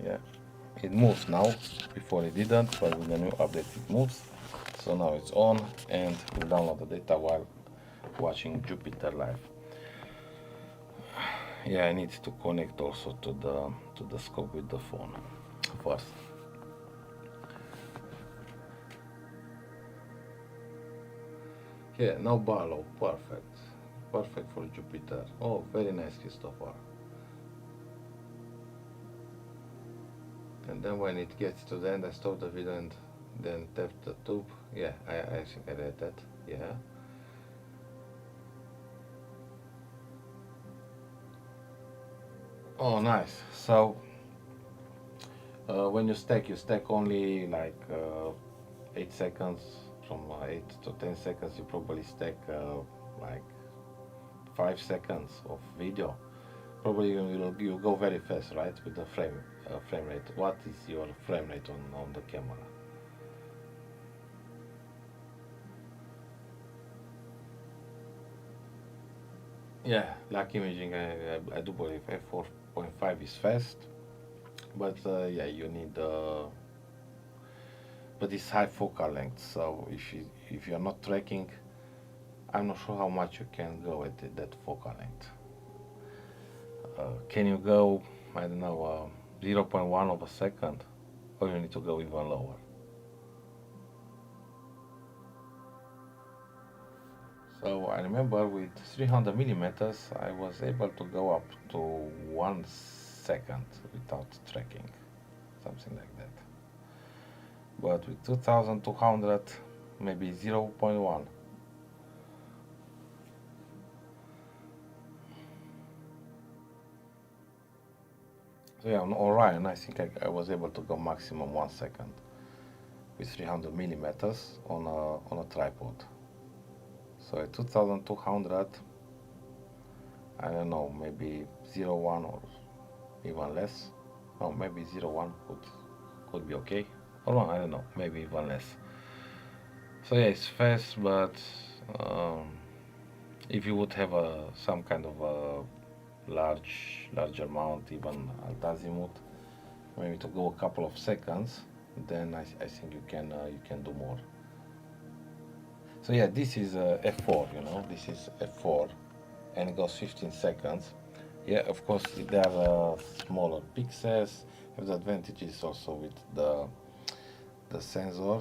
Yeah, it moves now. Before it didn't, but with the new update it moves. So now it's on, and we'll download the data while watching Jupiter live. Yeah, I need to connect also to the scope with the phone first. Yeah, now Barlow, perfect for Jupiter. Oh, very nice, Christopher. And then when it gets to the end, I stop the video and then tap the tube. Yeah, I think I read that. Yeah. Oh, nice. So when you stack only like 8 seconds. From 8 to 10 seconds, you probably stack like 5 seconds of video. Probably you go very fast, right, with the frame rate. What is your frame rate on the camera? Yeah, like imaging, I do believe f4.5 is fast, but yeah, you need but it's high focal length, so if you're not tracking, I'm not sure how much you can go at that focal length. Can you go, I don't know, 0.1 of a second, or you need to go even lower? So I remember with 300 millimeters, I was able to go up to 1 second without tracking, something like that. But with 2200, maybe 0.1. So yeah, on Orion, I think I was able to go maximum 1 second with 300 millimeters on a tripod. So at 2200, I don't know, maybe 0.1 or even less. No, maybe 0.1 could be okay. Or no, I don't know, maybe even less. So yeah, it's fast, but if you would have some kind of a larger mount, even alt azimuth, maybe to go a couple of seconds, then I think you can do more. So yeah, this is f4, you know, this is f4, and it goes 15 seconds. Yeah, of course there are smaller pixels. Have the advantages also with the sensor,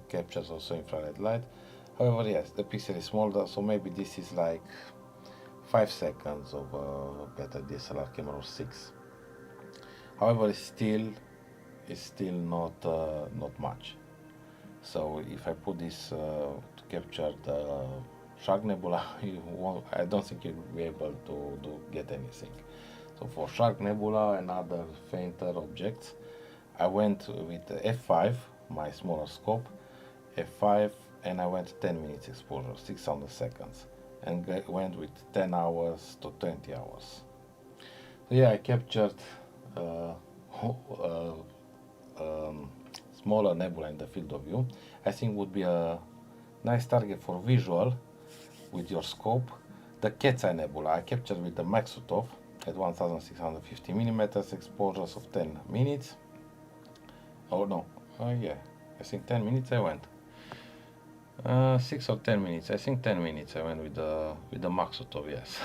captures also infrared light. However, yes, the pixel is smaller, so maybe this is like 5 seconds of a better DSLR camera, or 6. However, it's still not much. So if I put this to capture the Shark Nebula, I don't think you'll be able to get anything. So for Shark Nebula and other fainter objects, I went with f5, my smaller scope, f5, and I went 10 minutes exposure, 600 seconds, and went with 10 hours to 20 hours. So yeah, I captured smaller nebula in the field of view. I think would be a nice target for visual with your scope. The Cat's Eye Nebula I captured with the Maksutov at 1650 millimeters, exposures of 10 minutes. Oh no, yeah, I think 10 minutes I went. 6 or 10 minutes, I think 10 minutes I went with the Maksutov, yes.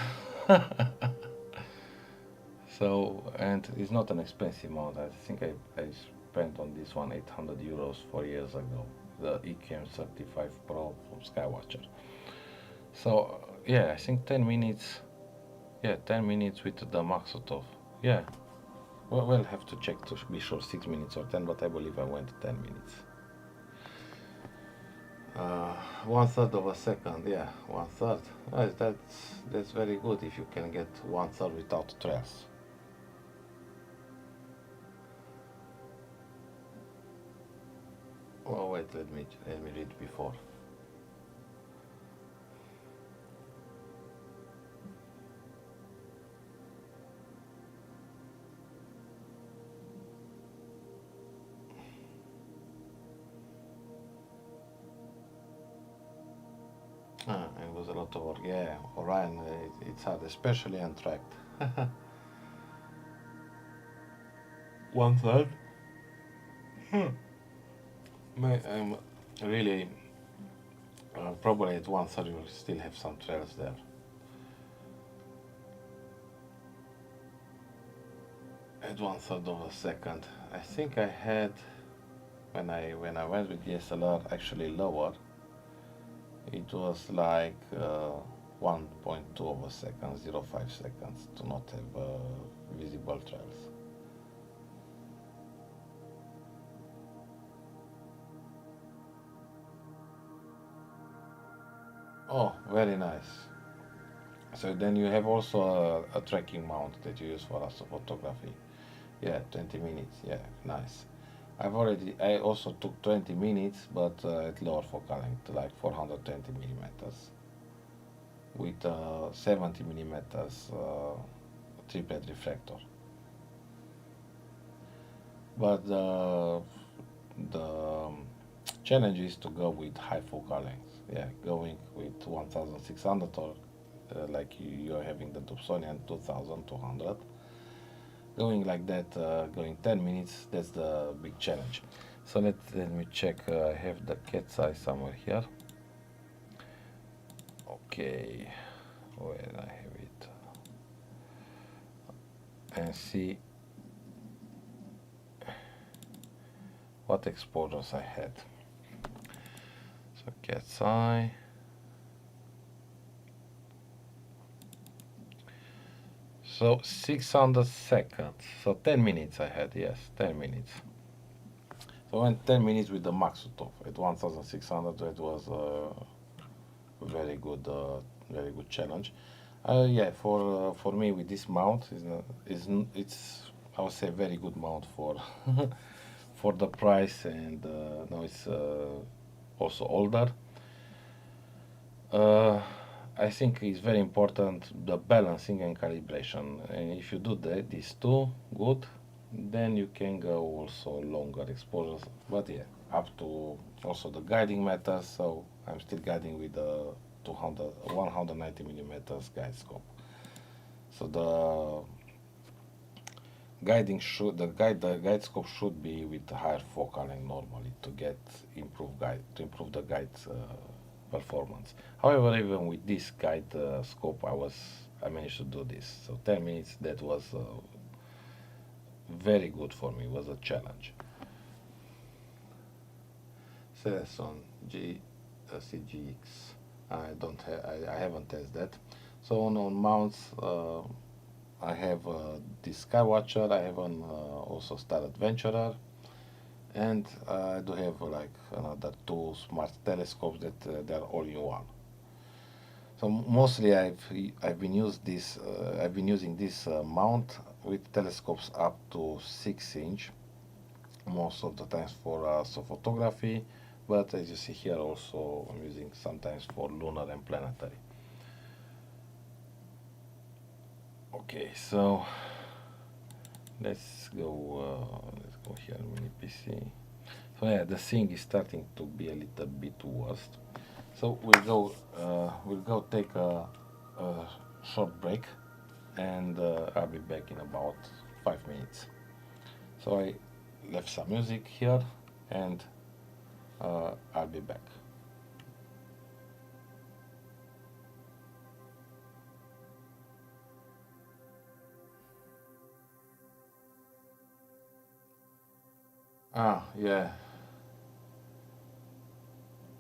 So, and it's not an expensive mount. I think I spent on this one 800 euros 4 years ago, the EQM 35 Pro from Skywatcher. So yeah, I think 10 minutes, yeah, 10 minutes with the Maksutov. Yeah, we'll have to check to be sure 6 minutes or 10, but I believe I went 10 minutes. 1/3 of a second, yeah, 1/3. That's very good if you can get 1/3 without trails. Oh wait, let me read before. It was a lot of work. Yeah, Orion, it's hard, especially untracked. 1/3. I'm really probably at 1/3 you will still have some trails there. At 1/3 of a second, I think I had when I went with DSLR actually lower. It was like 1.2 of a second, 0.5 seconds to not have visible trails. Oh, very nice. So then you have also a tracking mount that you use for astrophotography. Yeah, 20 minutes. Yeah, nice. I also took 20 minutes, but at lower focal length, like 420 millimeters, with 70 millimeters triplet refractor. But the challenge is to go with high focal length. Yeah, going with 1600 or like you're having the Dobsonian 2200. Going like that, going 10 minutes, that's the big challenge. So let me check. I have the Cat's Eye somewhere here. Okay, where I have it. and see what exposures I had. So cat's eye. So 600 seconds. So 10 minutes I had, yes, 10 minutes. So I went 10 minutes with the Maksutov at 1600. It was a very good challenge. Yeah, for me with this mount it's I would say very good mount for for the price, and now it's also older. I think it's very important the balancing and calibration, and if you do these two good, then you can go also longer exposures. But yeah, up to also the guiding matters. So I'm still guiding with the 190 millimeters guide scope. So the guide scope should be with higher focal length normally to get improve the guide performance. However, even with this guide scope, I managed to do this. So 10 minutes, that was very good for me. It was a challenge. Celeson CGX. I haven't tested that. So on mounts, I have this Skywatcher. I have an also Star Adventurer, and I do have like another two smart telescopes that they are all in one. So mostly I've been using this mount with telescopes up to 6-inch, most of the times for astrophotography, but as you see here also I'm using sometimes for lunar and planetary. Okay, so let's go here, mini PC. So yeah, the thing is starting to be a little bit worse. So we'll go take a short break, and I'll be back in about 5 minutes. So I left some music here, and I'll be back. Yeah.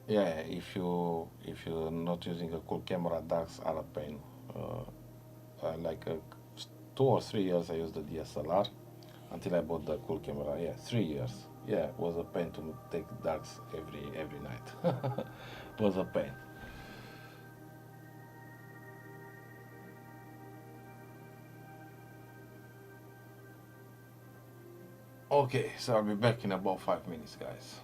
Yeah, if you're not using a cool camera, darks are a pain. Like 2 or 3 years I used the DSLR until I bought the cool camera. Yeah, 3 years. Yeah, it was a pain to take darks every night. It was a pain. Okay, so I'll be back in about 5 minutes, guys.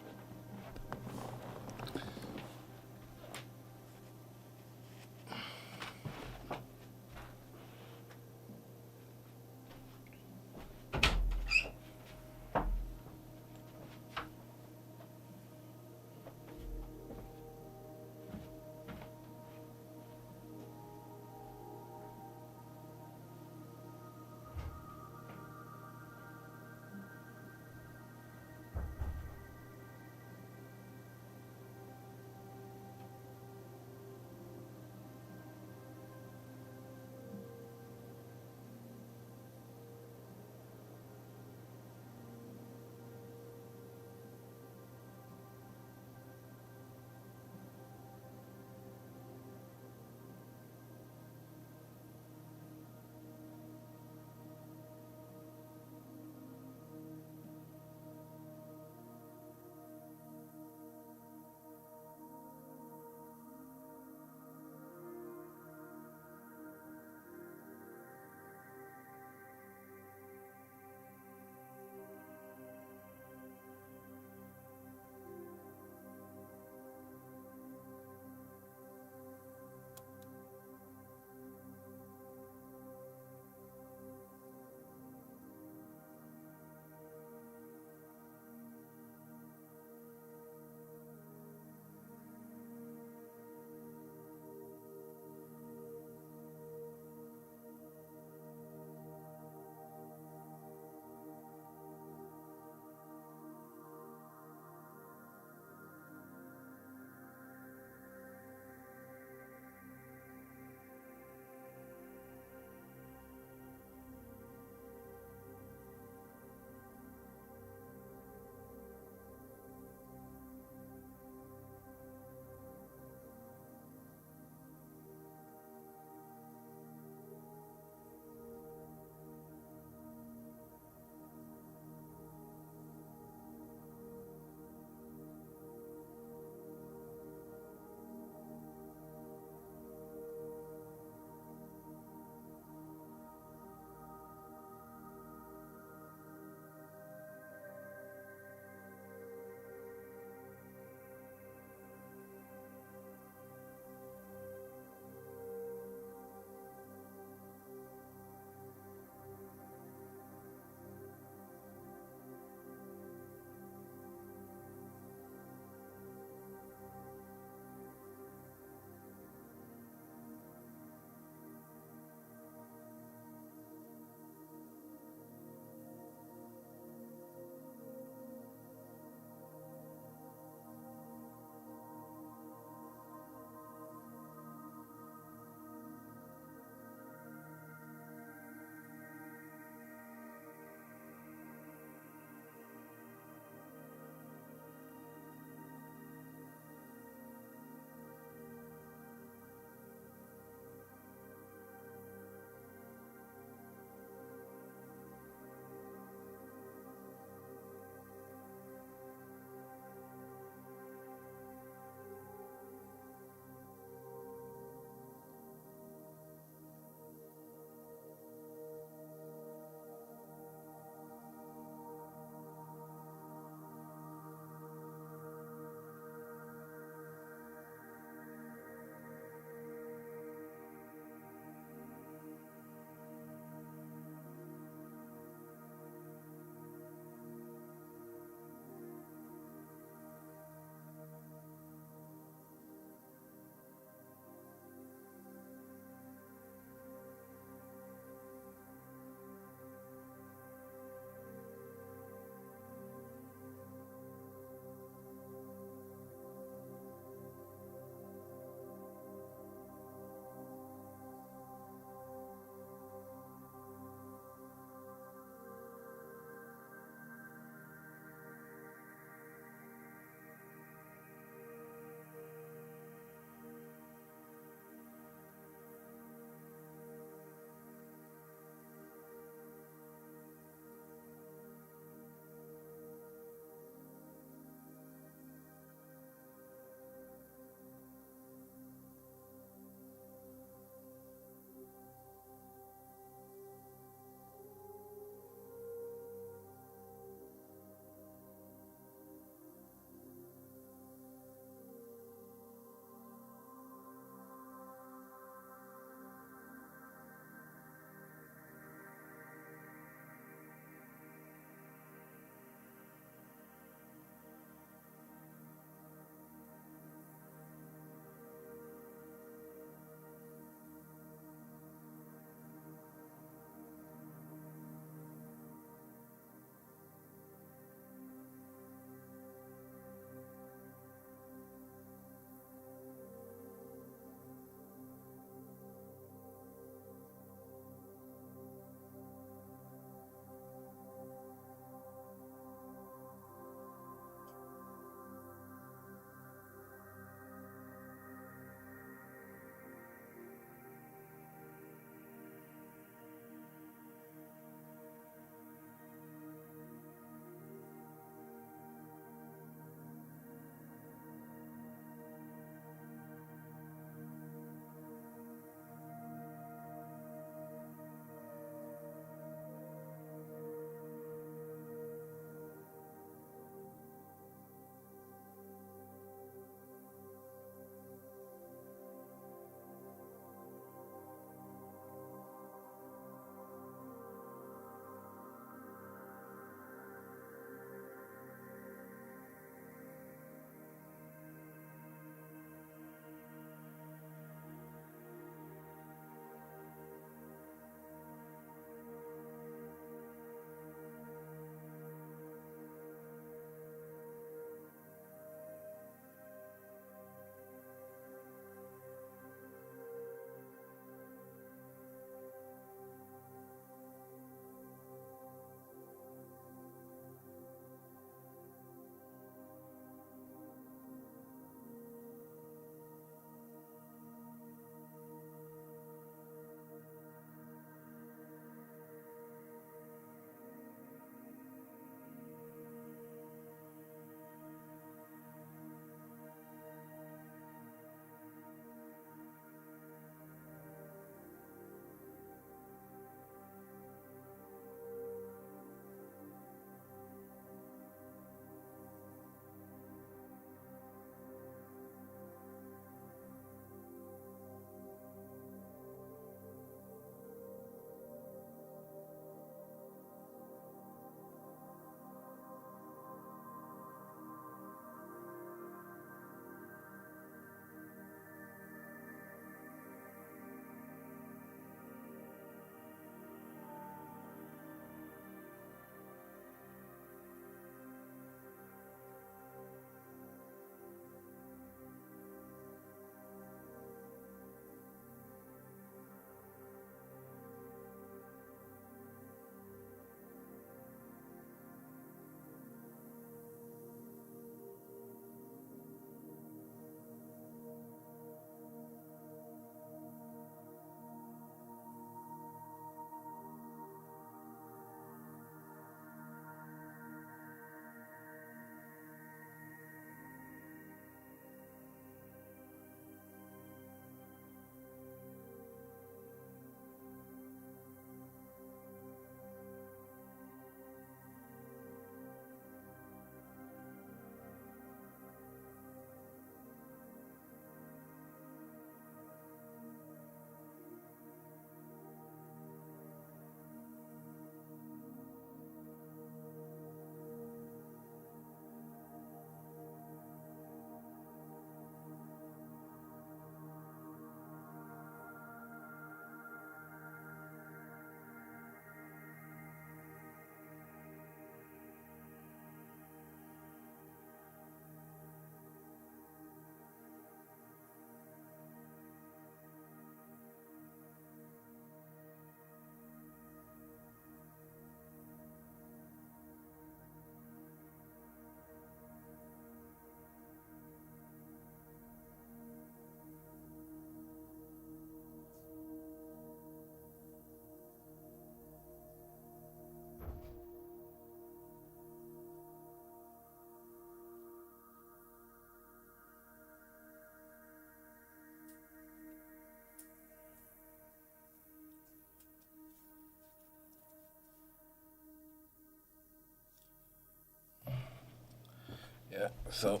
Yeah, so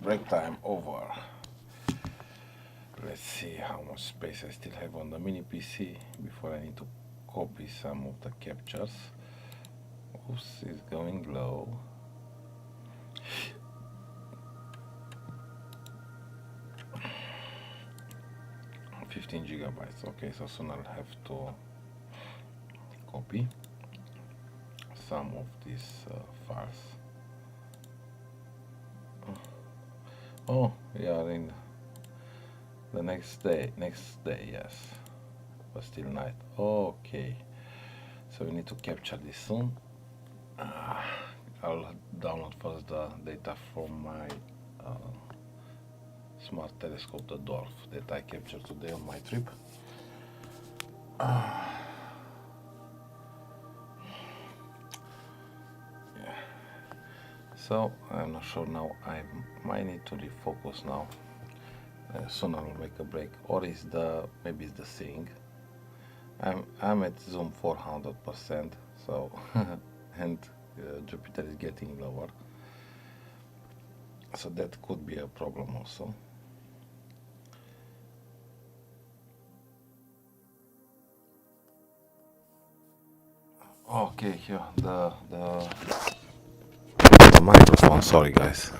break time over. Let's see how much space I still have on the mini PC before I need to copy some of the captures. Oops, it's going low. GB. Okay, so soon I'll have to copy some of these files. Oh, we are in the next day, yes, but still night. Okay, so we need to capture this soon. I'll download first the data from my smart telescope, the dwarf, that I captured today on my trip. Yeah. So I'm not sure now. I might need to refocus now. Soon I'll make a break, or is maybe it's the thing. I'm at zoom 400%, so and Jupiter is getting lower, so that could be a problem also. Okay, here the microphone. Sorry, guys.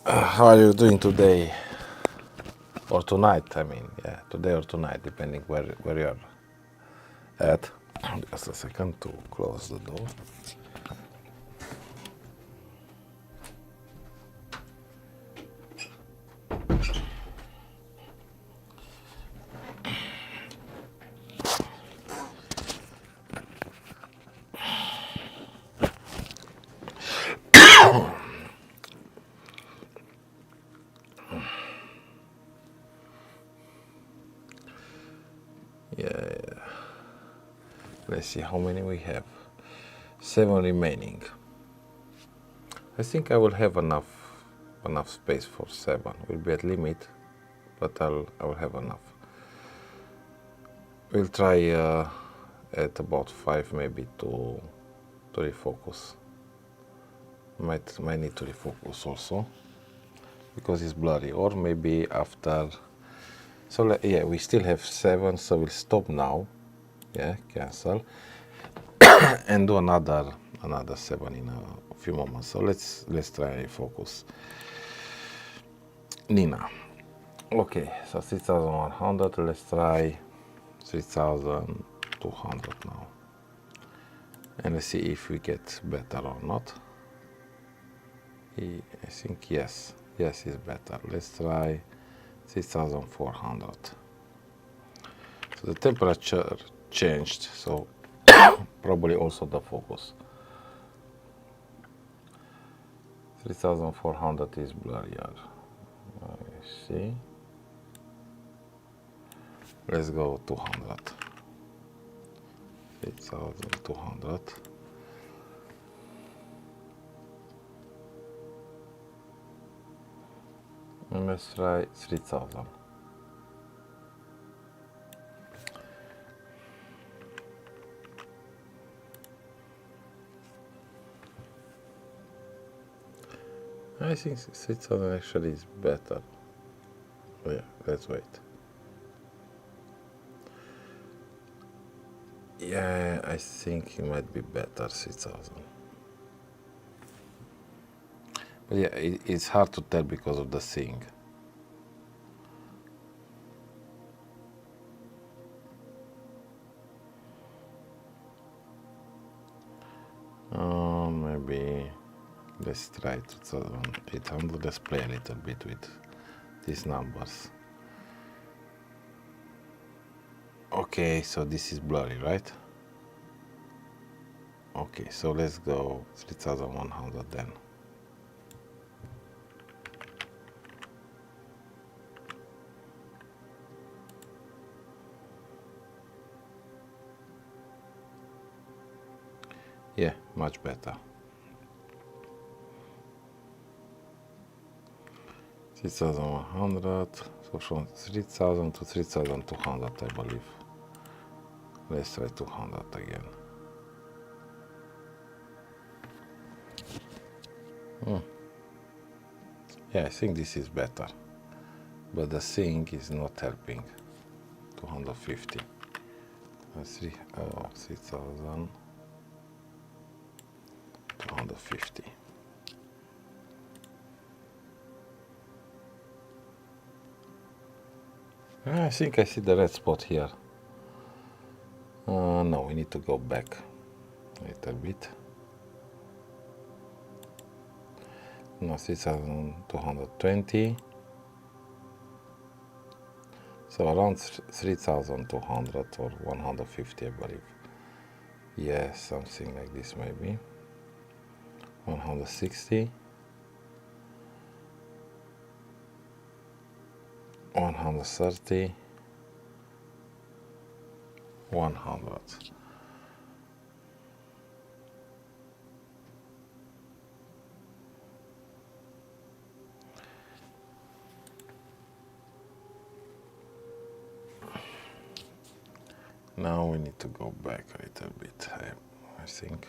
How are you doing today? Or tonight, I mean, yeah, today or tonight, depending where you're at. Just a second to close the door. Yeah. Let's see how many we have. 7 remaining. I think I will have enough space for 7. Will be at limit, but I will have enough. We'll try at about 5 maybe to refocus. Might need to refocus also because it's blurry, or maybe after. So yeah, we still have 7, so we'll stop now. Yeah, cancel, and do another 7 in a few moments. So let's try and refocus. Nina. Okay, so 3100. Let's try 3200 now, and let's see if we get better or not. I think yes, it's better. Let's try 6400. So the temperature changed, so probably also the focus. 3400 is blurrier. I see. Let's go 200. 3200. And let's try 3000. I think 6000 actually is better. Oh yeah, let's wait. Yeah, I think it might be better 6000. But yeah, it's hard to tell because of the thing. Maybe let's try 2800. Let's play a little bit with these numbers. Okay, so this is blurry, right? Okay, so let's go 3100 then. Yeah, much better. 3100, so from 3000 to 3200, I believe. Let's try 200 again. Yeah, I think this is better, but the sync is not helping. 250. 3,250. I think I see the red spot here. No, we need to go back a little bit. No, 3,220. So around 3,200 or 150, I believe. Yeah, something like this maybe. 160. 130. 100. Now we need to go back a little bit, I think.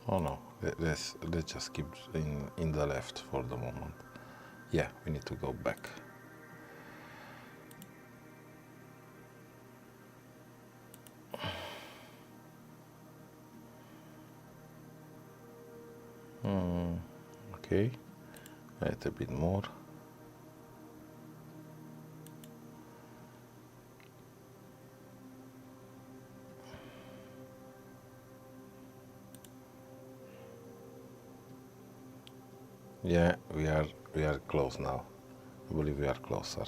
Oh no, let's just keep in the left for the moment. Yeah, we need to go back. Okay, a little bit more. Yeah, we are close now. I believe we are closer.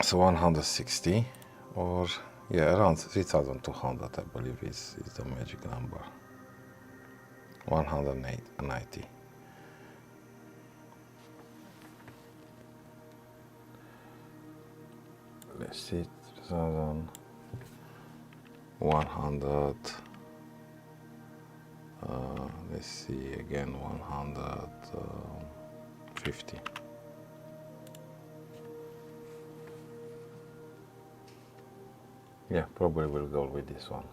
So 160, or yeah, around 3,200, I believe is the magic number. 190. Let's see, 3,100. Let's see again, 150. Yeah, probably we'll go with this one.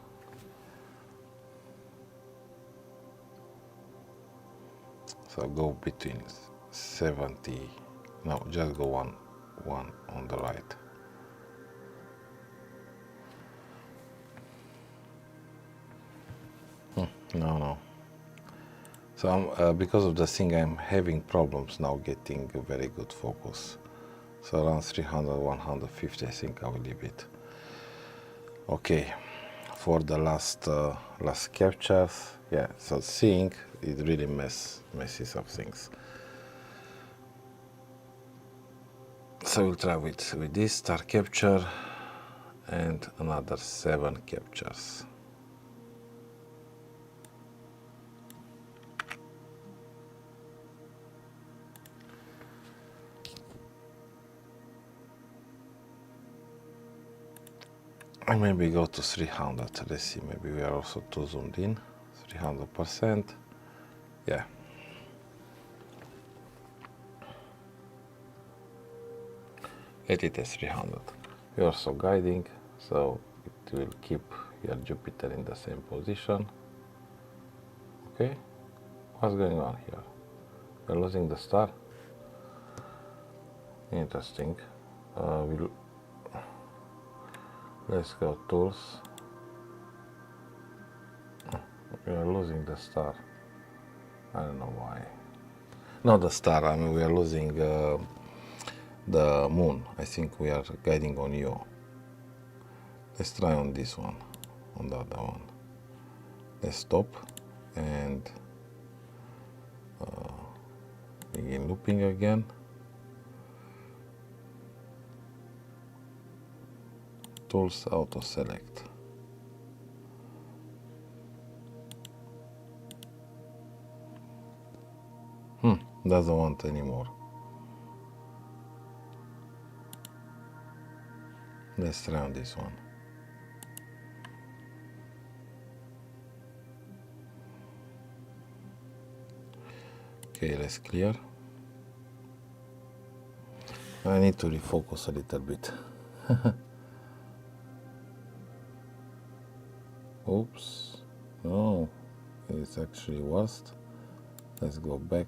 So go between 70. No, just go one on the right. No. So because of the thing, I'm having problems now getting a very good focus. So around 300, 150, I think I will leave it. Okay, for the last captures, yeah. So seeing it really messes up things. So we'll try with this star capture and another 7 captures. And maybe go to 300. Let's see, maybe we are also too zoomed in. 300%. Yeah. Let it as 300. We are also guiding, so it will keep your Jupiter in the same position. Okay. What's going on here? We're losing the star. Interesting. Let's go tools. We are losing the star. I don't know why. Not the star, I mean we are losing the moon. I think we are guiding on you. Let's try on this one, on the other one. Let's stop and begin looping again. Tools, auto select. Doesn't want anymore. Let's try on this one. Okay, let's clear. I need to refocus a little bit. Oops. No, it's actually worst. Let's go back,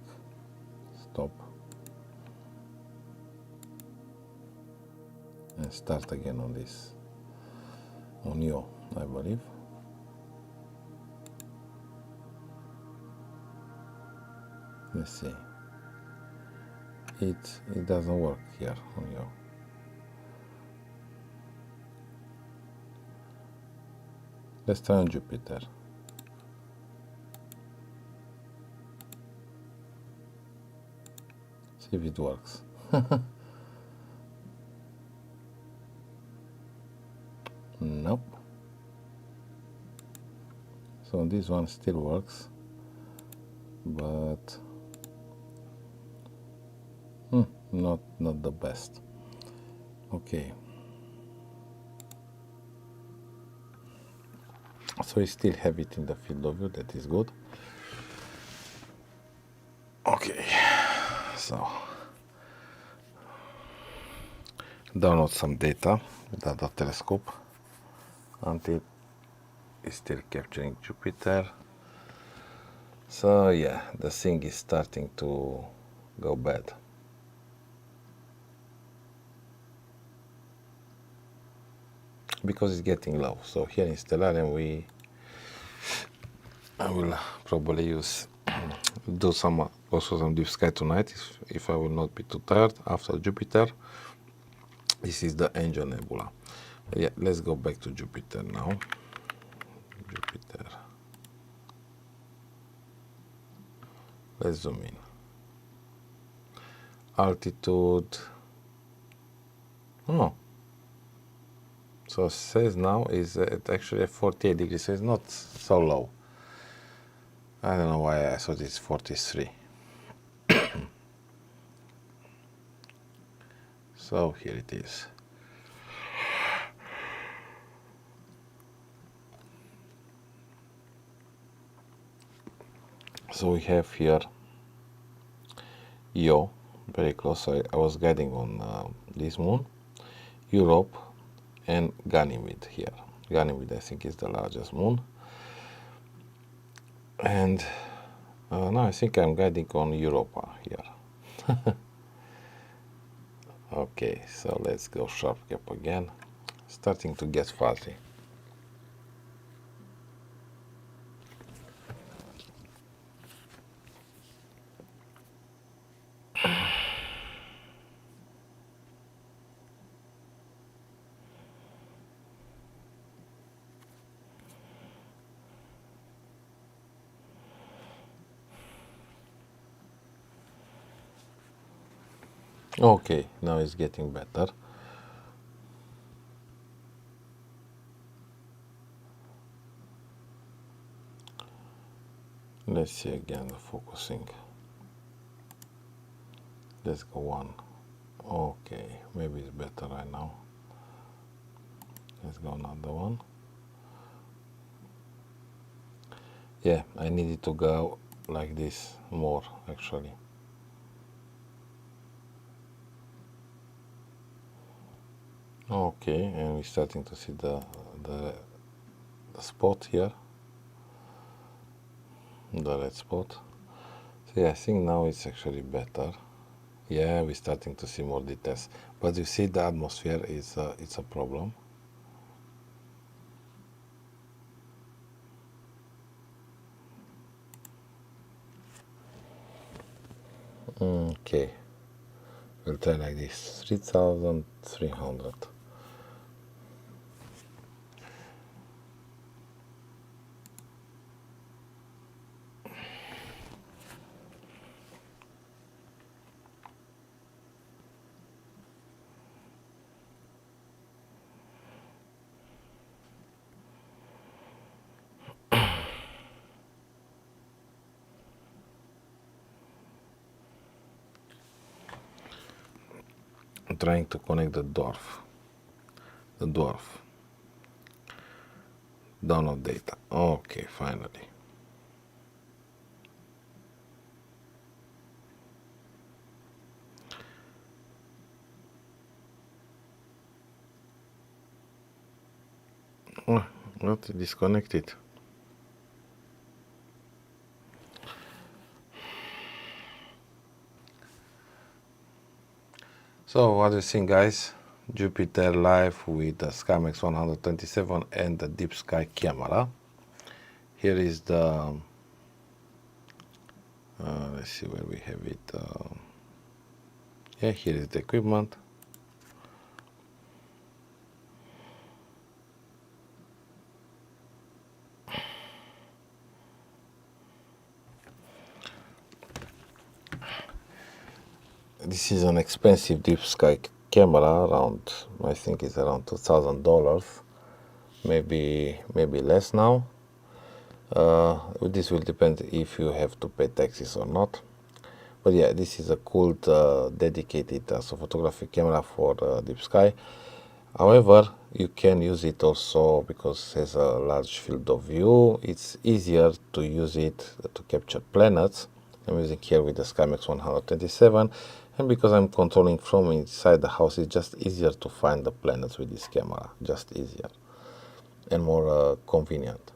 stop, and start again on this, on Io, I believe. Let's see. It doesn't work here on Io. Let's try on Jupiter. See if it works. Nope. So this one still works, but not the best. Okay. So we still have it in the field of view. That is good. Okay. So download some data with the telescope until it's still capturing Jupiter. So yeah, the thing is starting to go bad. Because it's getting low. So here in Stellarium I will probably do also some deep sky tonight if I will not be too tired after Jupiter. This is the Angel Nebula. Yeah, let's go back to Jupiter now. Jupiter. Let's zoom in. Altitude. Oh. So it says now is actually at 48 degrees, so it's not so low. I don't know why I thought it's 43. So here it is. So we have here Io, very close. I was guiding on this moon, Europe, and Ganymede here. Ganymede, I think, is the largest moon. And now I think I'm guiding on Europa here. Okay, so let's go sharp cap again. Starting to get fuzzy. Okay, now it's getting better. Let's see again the focusing. Let's go one. Okay, maybe it's better right now. Let's go another one. Yeah, I needed to go like this more actually. Okay, and we're starting to see the spot here, the red spot. So yeah, I think now it's actually better. Yeah, we're starting to see more details, but you see the atmosphere is it's a problem. Okay, we'll try like this, 3,300. I'm trying to connect the dwarf. Download data. Okay, finally. Oh, not disconnected. So what do you think, guys? Jupiter live with the Skymax 127 and the Deepsky camera. Here is the let's see where we have it. Yeah, here is the equipment. This is an expensive Deepsky camera, around, I think it's around $2,000, maybe less now. This will depend if you have to pay taxes or not. But yeah, this is a cool dedicated astrophotography camera for Deepsky. However, you can use it also because it has a large field of view. It's easier to use it to capture planets. I'm using here with the Skymax 127, and because I'm controlling from inside the house, it's just easier to find the planets with this camera. Just easier and more convenient.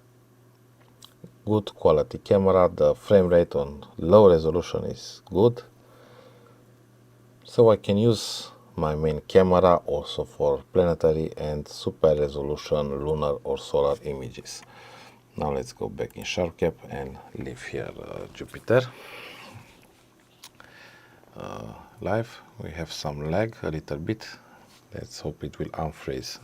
Good quality camera. The frame rate on low resolution is good, so I can use my main camera also for planetary and super resolution lunar or solar images. Now let's go back in SharpCap and leave here Jupiter live. We have some lag a little bit. Let's hope it will unfreeze.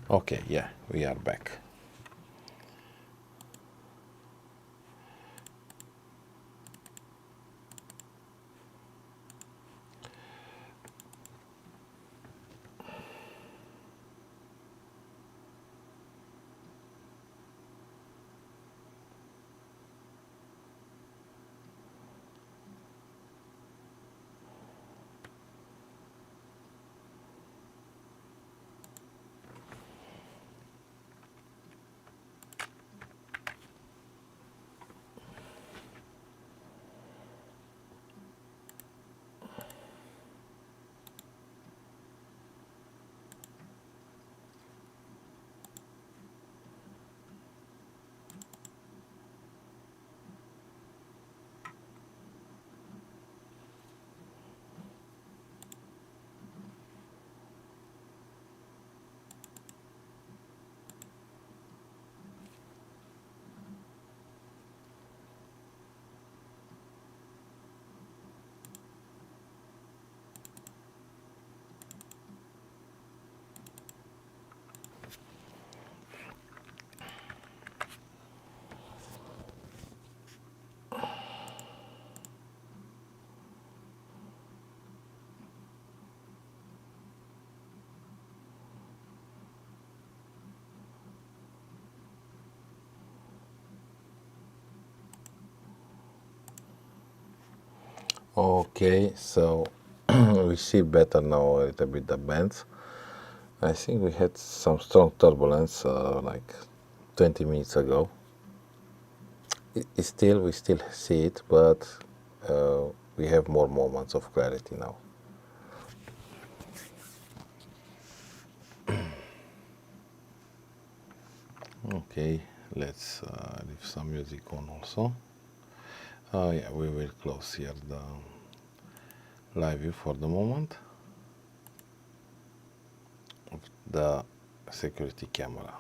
Okay, yeah, we are back. Okay, so we see better now a little bit the bands. I think we had some strong turbulence like 20 minutes ago. We still see it, but we have more moments of clarity now. Okay, let's leave some music on also. Yeah, we will close here the live view for the moment of the security camera.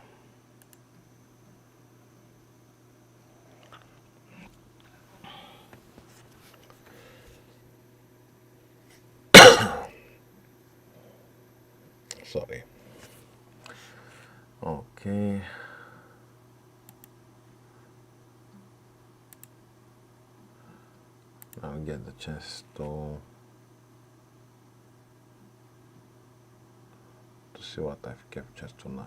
Sorry. Okay. I'll get the chance to see what I've captured tonight.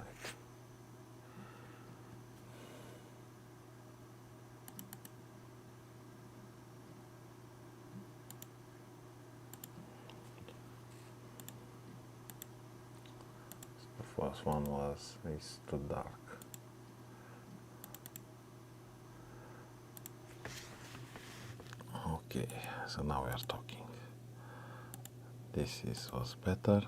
The first one was, it's too dark. Okay, so now we are talking. This was better.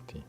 40.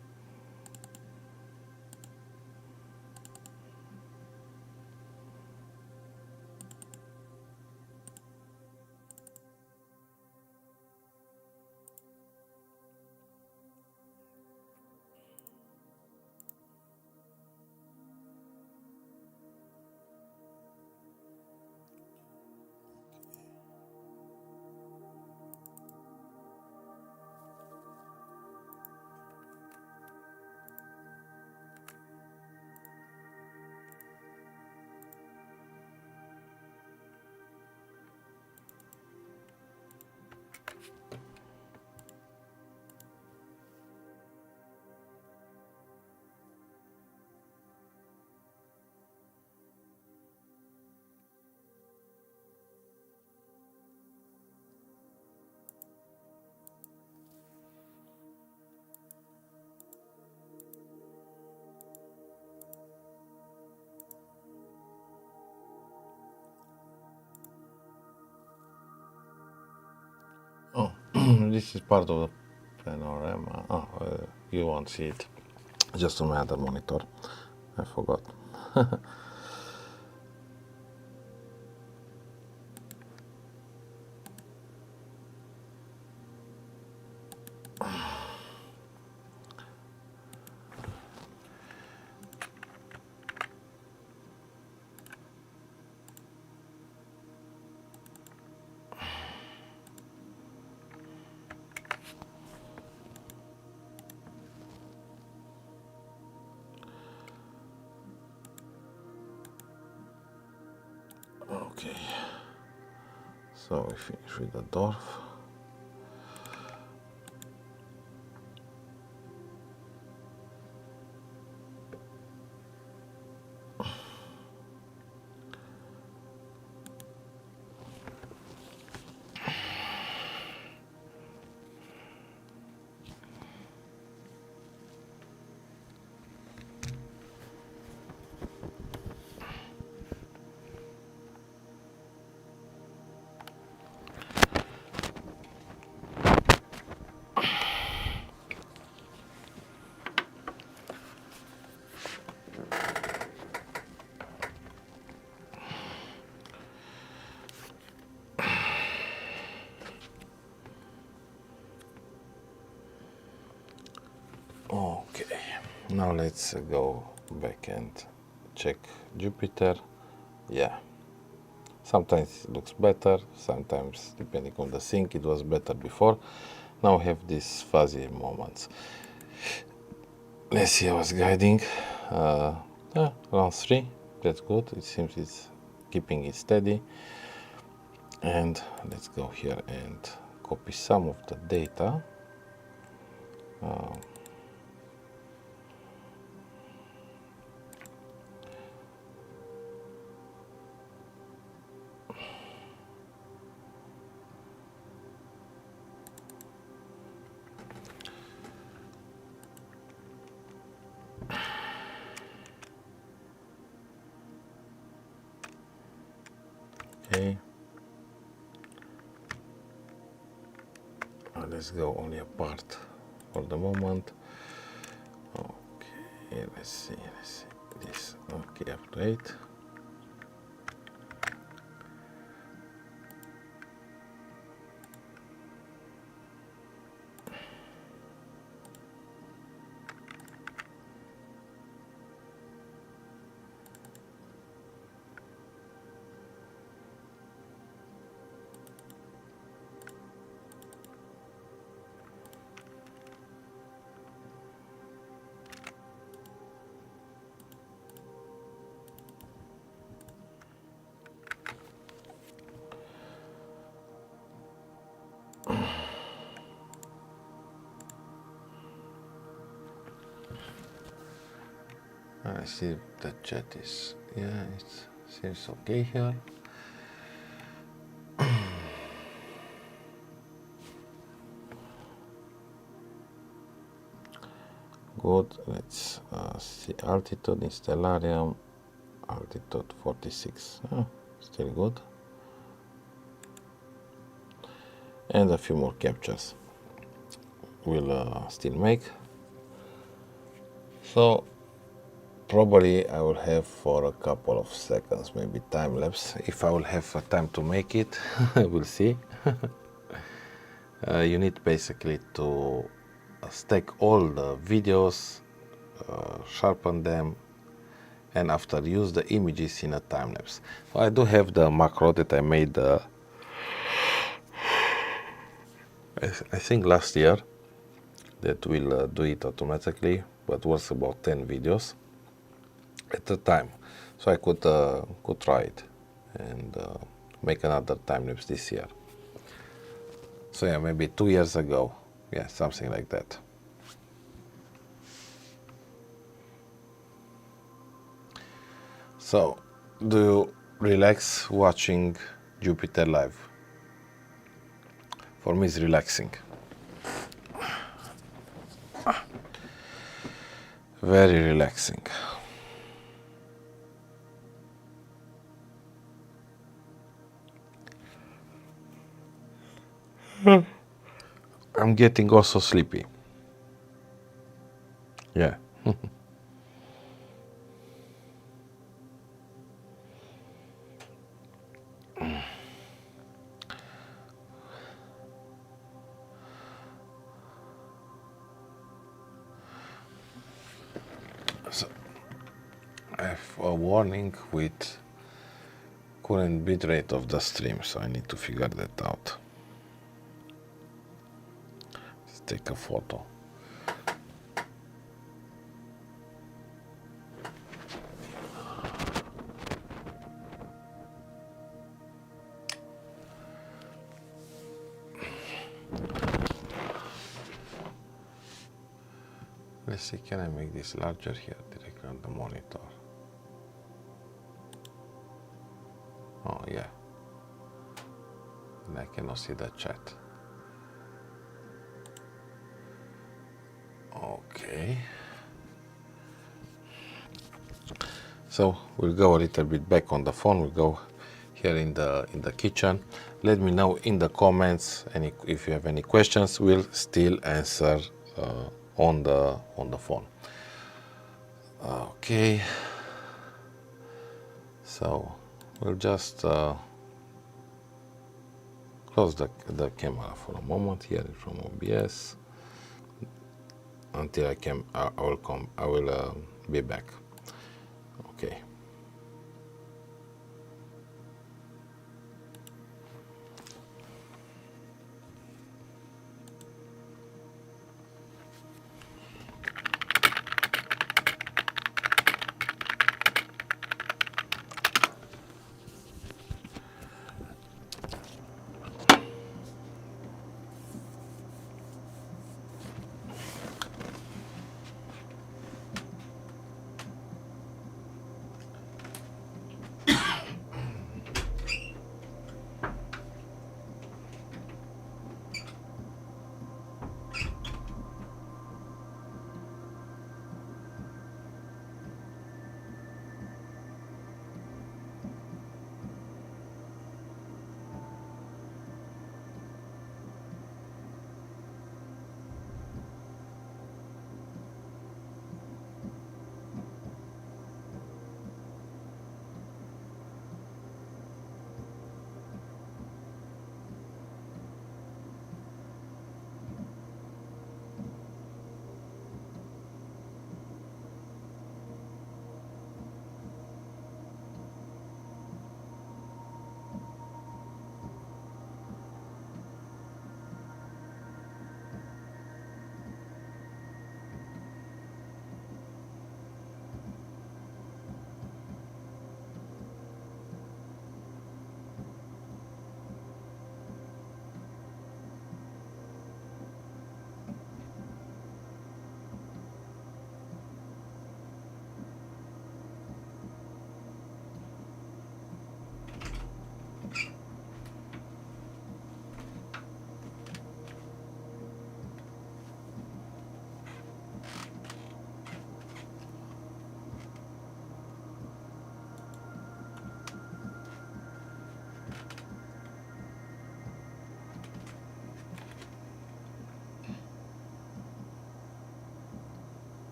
Oh, this is part of the panorama. Oh, you won't see it. Just on my other monitor. I forgot. Okay, so we finish with the dwarf. Okay, now let's go back and check Jupiter. Yeah, sometimes it looks better, sometimes depending on the sync it was better before. Now we have these fuzzy moments. Let's see how it's guiding. Around 3, that's good. It seems it's keeping it steady. And let's go here and copy some of the data. Okay. Let's go only a part for the moment. Okay, let's see this. Okay, up to 8. I see the chat is, yeah, it seems okay here. Good, let's see altitude in stellarium, altitude 46, still good. And a few more captures we'll still make. So probably I will have for a couple of seconds maybe time lapse. If I will have time to make it, we'll see. You need basically to stack all the videos, sharpen them, and after use the images in a time lapse. So I do have the macro that I made I think last year that will do it automatically, but was about 10 videos at the time, so I could try it and make another time lapse this year. So yeah, maybe 2 years ago, yeah, something like that. So, do you relax watching Jupiter live? For me, it's relaxing. Very relaxing. I'm getting also sleepy. Yeah. So, I have a warning with current bitrate of the stream, so I need to figure that out. Let's take a photo. Let's see, can I make this larger here directly on the monitor? Oh yeah. And I cannot see the chat. Okay. So we'll go a little bit back on the phone. We'll go here in the kitchen. Let me know in the comments if you have any questions. We'll still answer on the phone. Okay. So we'll just close the camera for a moment here from OBS until I will be back. Okay.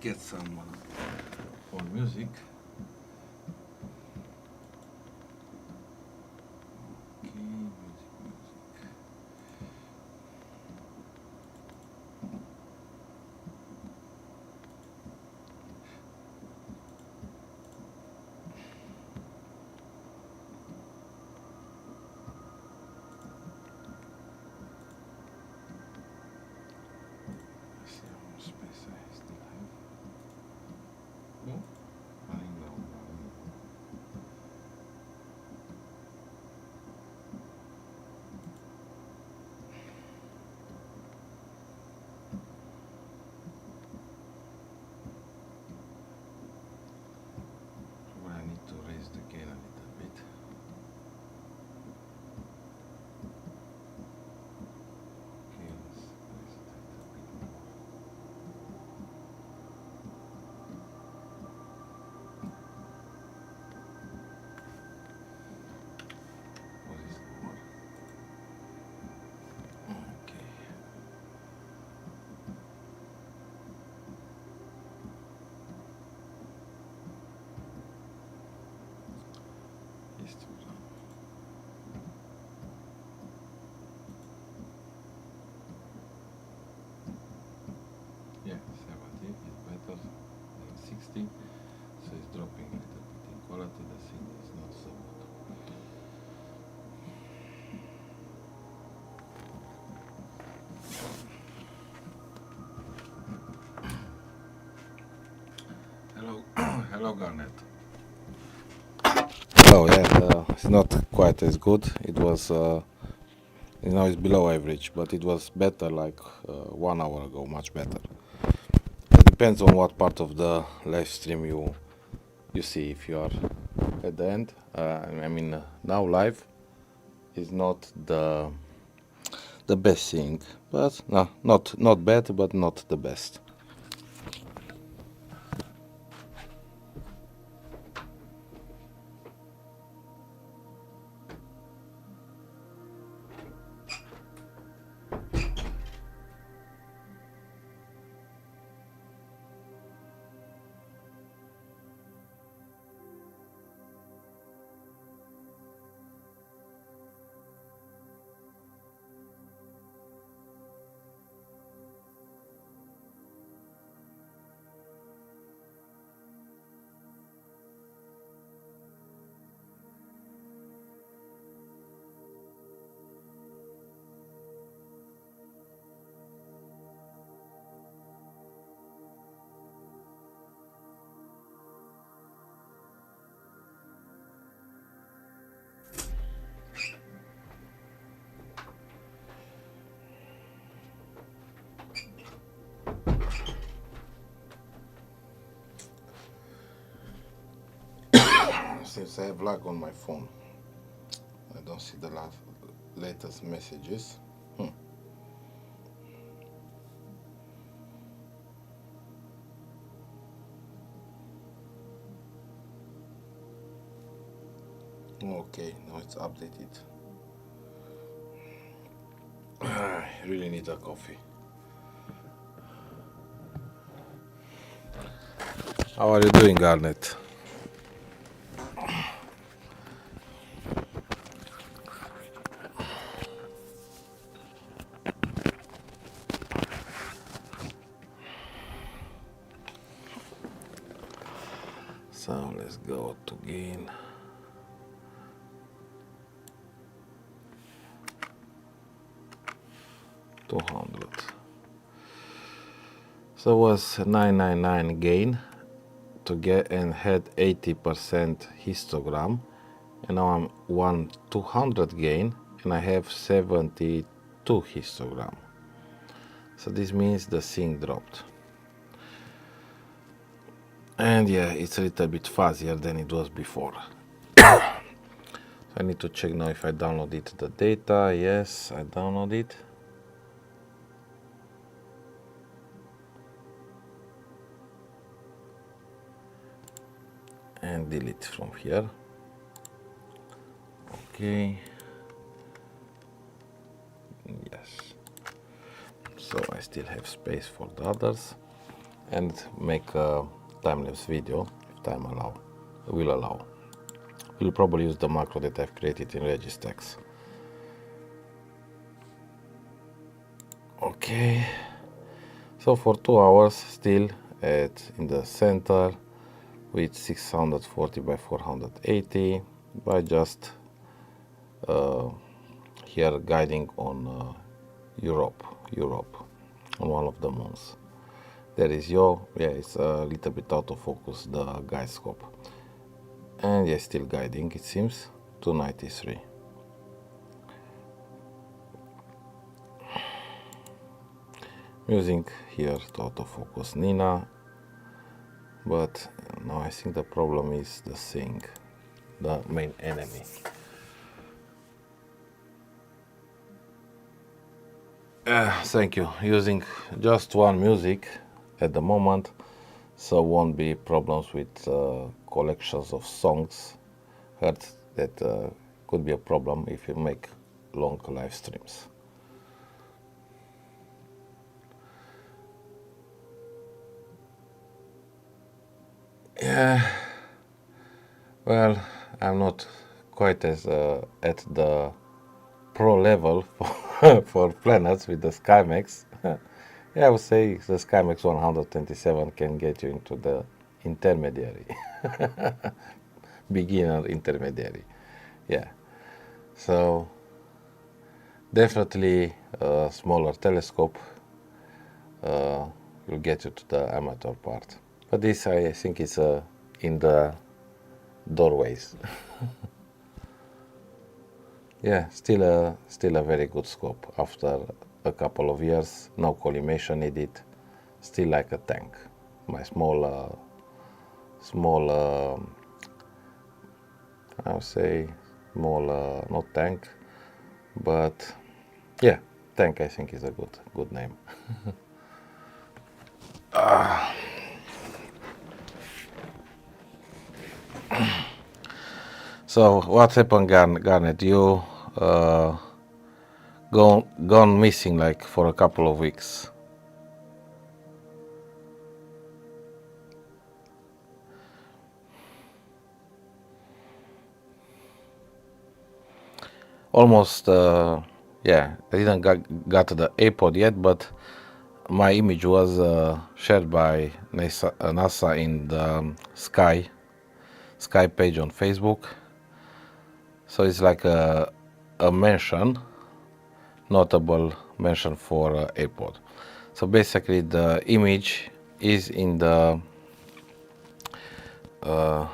get some for music. Okay, music. Let's see how much space I still have. Oh, running low, running low. Well, I need to raise the gain a little bit. Okay, let's raise it a little bit more. What is more? Okay. Histogram. Yeah, 70 is better than 60, so it's dropping a little bit in quality. The thing is not so good. Hello, hello Garnet. Oh yeah, it's not quite as good. It was, it's below average, but it was better like 1 hour ago, much better. It depends on what part of the live stream you see. If you are at the end, I mean now live is not the best thing, but no, not bad, but not the best. Since I have lag on my phone, I don't see the latest messages. Okay, now it's updated. I really need a coffee. How are you doing, Garnet? So let's go to gain. $200. So was 999 gain to get and had 80% histogram, and now I'm 200 gain and I have 72 histogram. So this means the thing dropped. And yeah, it's a little bit fuzzier than it was before. So I need to check now if I downloaded the data. Yes, I downloaded. And delete from here. Okay. Yes. So I still have space for the others. and make a time-lapse video if time will allow. We'll probably use the macro that I've created in Registex. Okay, so for 2 hours still in the center with 640 by 480 by just here guiding on Europe on one of the moons. There is it's a little bit out of focus, the guide scope, and yes, still guiding, it seems, 293. Using here to autofocus Nina, but now I think the problem is the thing, the main enemy. Thank you. Using just one music at the moment, so won't be problems with collections of songs heard that could be a problem if you make long live streams. Yeah, well, I'm not quite as at the pro level for planets with the Skymax. Yeah, I would say the Skymax 127 can get you into the intermediary, beginner intermediary. Yeah, so definitely a smaller telescope will get you to the amateur part. But this, I think, is in the doorways. Yeah, still a very good scope after a couple of years. No collimation needed. Still like a tank. My small, I would say small, not tank, but yeah, tank. I think is a good name. So what happened, Garnet? You gone missing like for a couple of weeks. Almost, yeah. I didn't got to the iPod yet, but my image was shared by NASA in the Sky page on Facebook. So it's like a mention, notable mention for iPod. So basically the image is in the how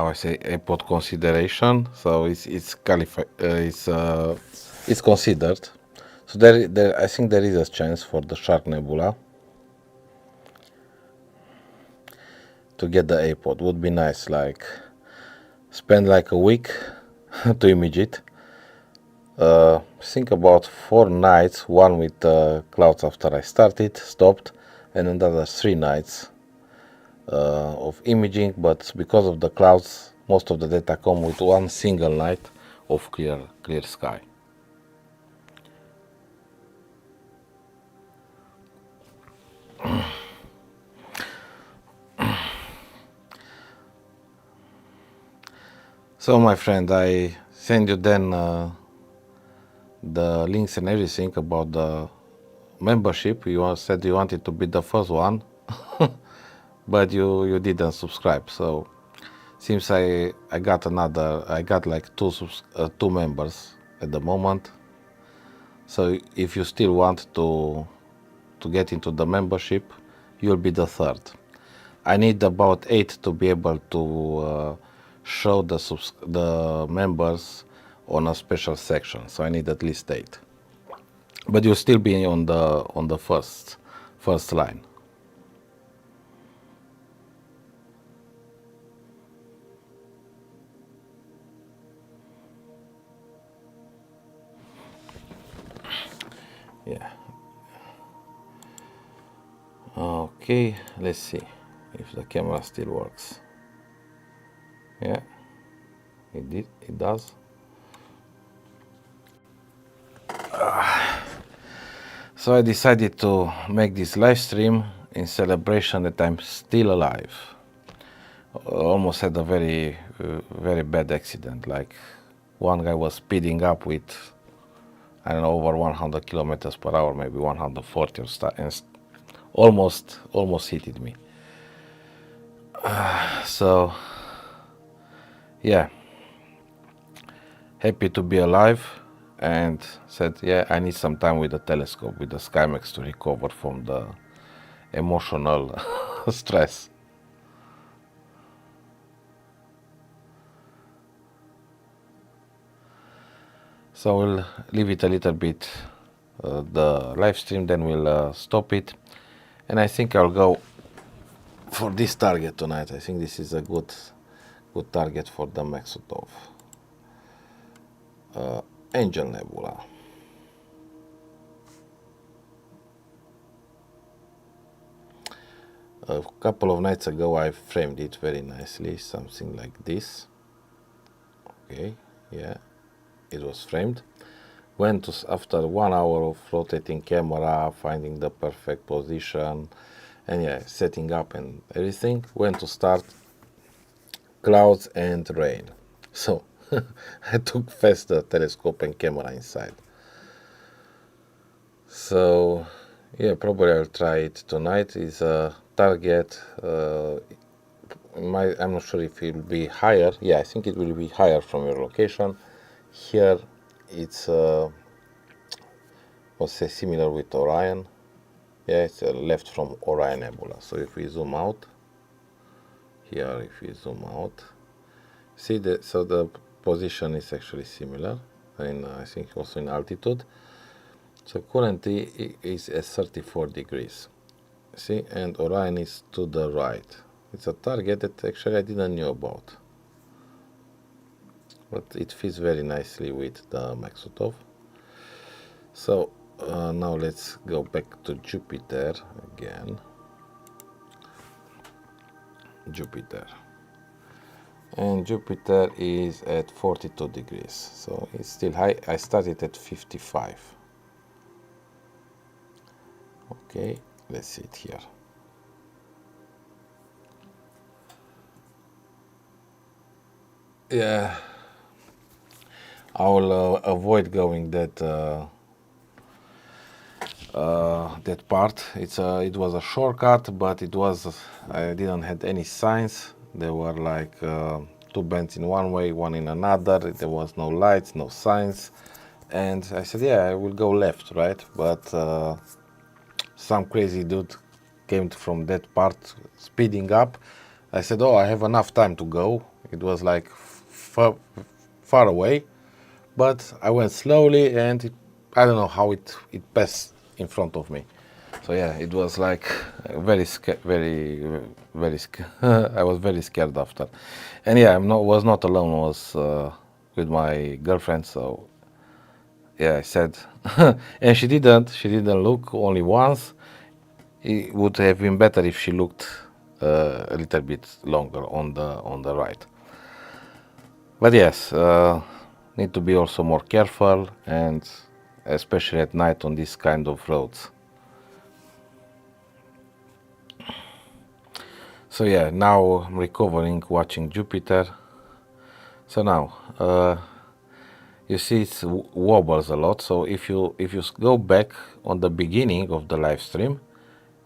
I say, iPod consideration. So it's considered. So there I think there is a chance for the Shark Nebula to get the iPod. Would be nice, like spend like a week to image it. Think about 4 nights, one with clouds after I started, stopped, and another 3 nights of imaging, but because of the clouds, most of the data come with one single night of clear sky. So my friend, I send you then the links and everything about the membership. You said you wanted to be the first one, but you didn't subscribe. So seems I got like two members at the moment. So if you still want to get into the membership, you'll be the third. I need about 8 to be able to show the members on a special section. So I need at least 8. But you'll still be on the first line. Yeah. Okay, let's see if the camera still works. Yeah, it does. So I decided to make this live stream in celebration that I'm still alive. Almost had a very bad accident. Like one guy was speeding up with, I don't know, over 100 kilometers per hour, maybe 140 or stuff, and almost hit me. So yeah, happy to be alive, and said, yeah, I need some time with the telescope, with the Skymax, to recover from the emotional stress. So we'll leave it a little bit, the live stream, then we'll stop it. And I think I'll go for this target tonight. I think this is a good target for the Maksutov. Angel Nebula. A couple of nights ago I framed it very nicely, something like this. Okay, yeah, it was framed. Went to, after 1 hour of rotating camera, finding the perfect position, and yeah, setting up and everything, went to start clouds and rain. So I took fast the telescope and camera inside. So yeah, probably I'll try it tonight. It's a target. I'm not sure if it will be higher. Yeah, I think it will be higher from your location. Here it's let's say similar with Orion. Yeah, it's left from Orion Nebula. So if we zoom out here, if we zoom out, see that, so the position is actually similar, and I think also in altitude. So currently it is at 34 degrees. See, and Orion is to the right. It's a target that actually I didn't know about, but it fits very nicely with the Maksutov. So now let's go back to Jupiter again. Jupiter. And Jupiter is at 42 degrees, so it's still high. I started at 55. Okay, let's see it here. Yeah, I will avoid going that that part. It was a shortcut, but I didn't have any signs. There were like two bends in one way, one in another. There was no lights, no signs, and I said, yeah, I will go left, right? But some crazy dude came from that part speeding up. I said, oh, I have enough time to go. It was like far away, but I went slowly, and I don't know how it passed in front of me. So yeah, it was like very I was very scared after. And yeah, was not alone. I was with my girlfriend. So yeah, I said, and she didn't look, only once. It would have been better if she looked a little bit longer on the right. But yes, need to be also more careful, and especially at night on this kind of roads. So yeah, now I'm recovering, watching Jupiter. So now you see it wobbles a lot. So if you go back on the beginning of the live stream,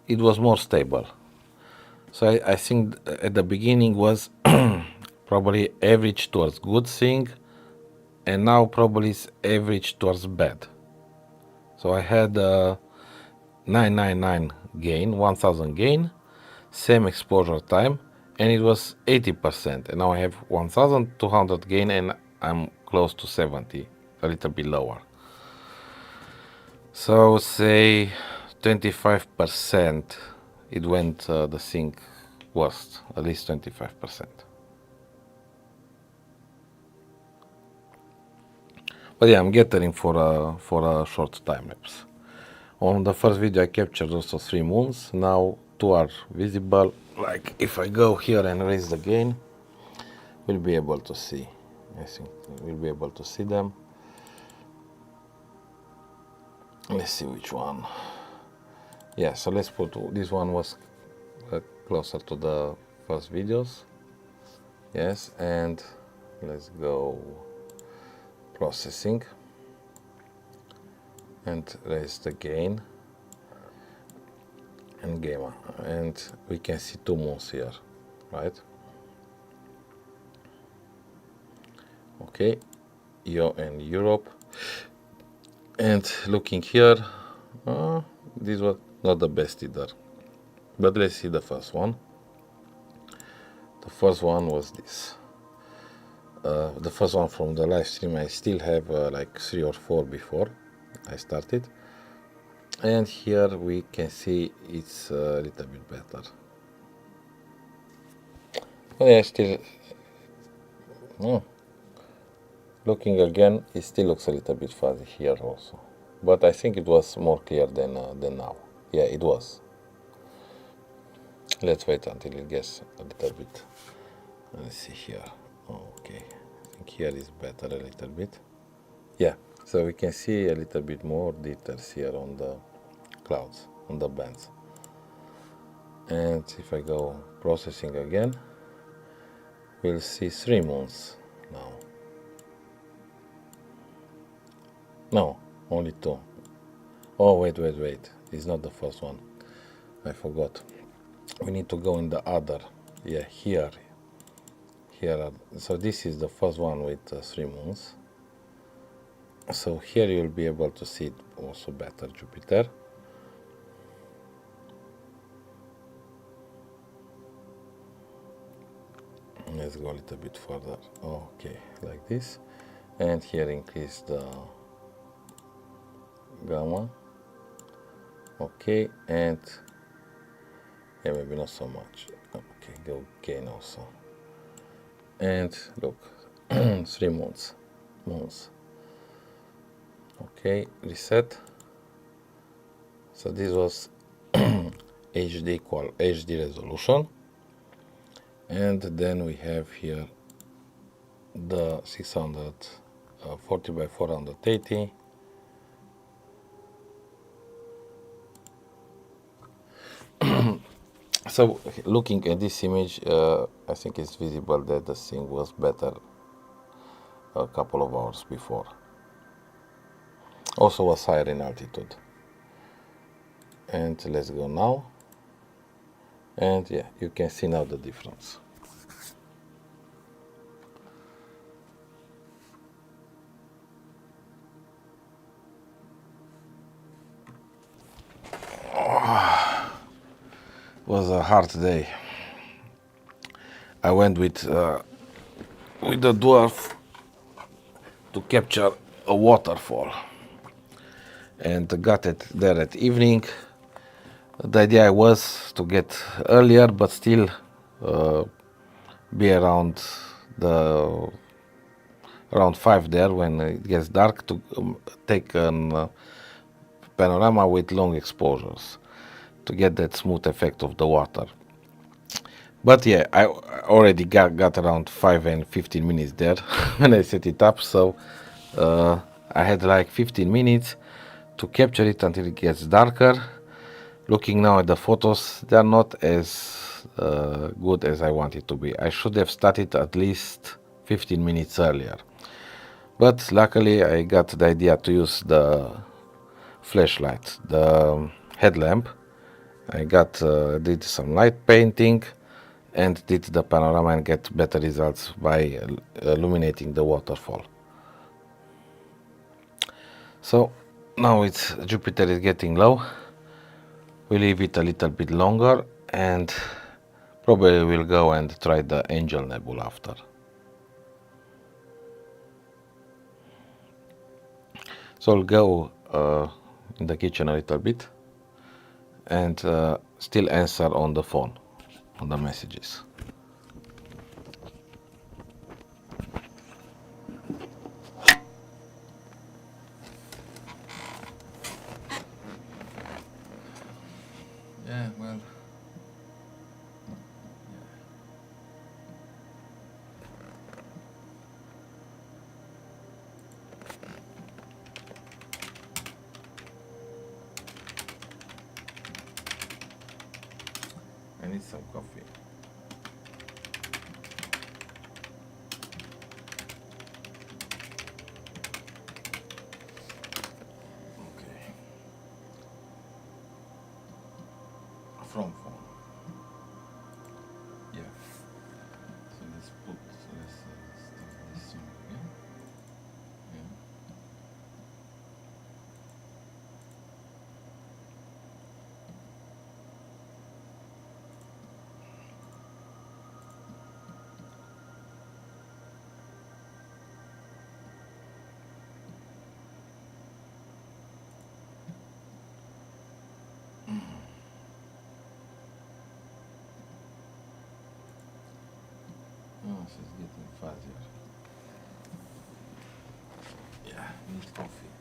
it was more stable. So I think at the beginning was probably average towards good thing, and now probably it's average towards bad. So I had 999 gain, 1000 gain, same exposure time, and it was 80%, and now I have 1200 gain, and I'm close to 70, a little bit lower. So say 25% it went the thing worst, at least 25%. But yeah, I'm getting for a short time lapse. On the first video I captured also 3 moons. Now 2 are visible. Like if I go here and raise the gain, we'll be able to see. I think we'll be able to see them. Let's see which one. Yeah, so let's put, this one was closer to the first videos. Yes, and let's go processing and raise the gain and gamma, and we can see two moons here, right? Okay, EO and Europe. And looking here, this was not the best either, but let's see the first one. The first one was this. The first one from the live stream. I still have like 3 or 4 before I started, and here we can see it's a little bit better. But yeah, still looking again, it still looks a little bit fuzzy here also, but I think it was more clear than now. Yeah, it was. Let's wait until it gets a little bit. Let's see here. Okay, I think here is better a little bit. Yeah, so we can see a little bit more details here on the clouds, on the bands. And if I go processing again, we'll see 3 moons now. No, only 2. Oh, wait, it's not the first one. I forgot. We need to go in the other. Yeah, here. So this is the first one with 3 moons. So here you'll be able to see it also better, Jupiter. Let's go a little bit further. Okay, like this. And here increase the gamma. Okay, and yeah, maybe not so much. Okay, go gain also. And look, 3 moons. Okay, reset. So this was HD equal HD resolution, and then we have here the 640 by 480. So looking at this image, I think it's visible that the thing was better a couple of hours before. Also was higher in altitude. And let's go now. And yeah, you can see now the difference. Was a hard day. I went with the dwarf to capture a waterfall, and got it there at evening. The idea was to get earlier, but still be around 5 there when it gets dark, to take a panorama with long exposures to get that smooth effect of the water. But yeah, I already got around 5 and 15 minutes there when I set it up, so I had like 15 minutes to capture it until it gets darker. Looking now at the photos, they are not as good as I want it to be. I should have started at least 15 minutes earlier. But luckily I got the idea to use the flashlight, the headlamp. I did some light painting and did the panorama and get better results by illuminating the waterfall. So now Jupiter is getting low. We leave it a little bit longer, and probably we'll go and try the Angel Nebula after. So I'll go in the kitchen a little bit and still answer on the phone, on the messages. Yeah, well. need some coffee. Okay. From phone. Yeah. So let's start this song again. Yeah. Oh, she's getting fuzzier. Yeah, need coffee.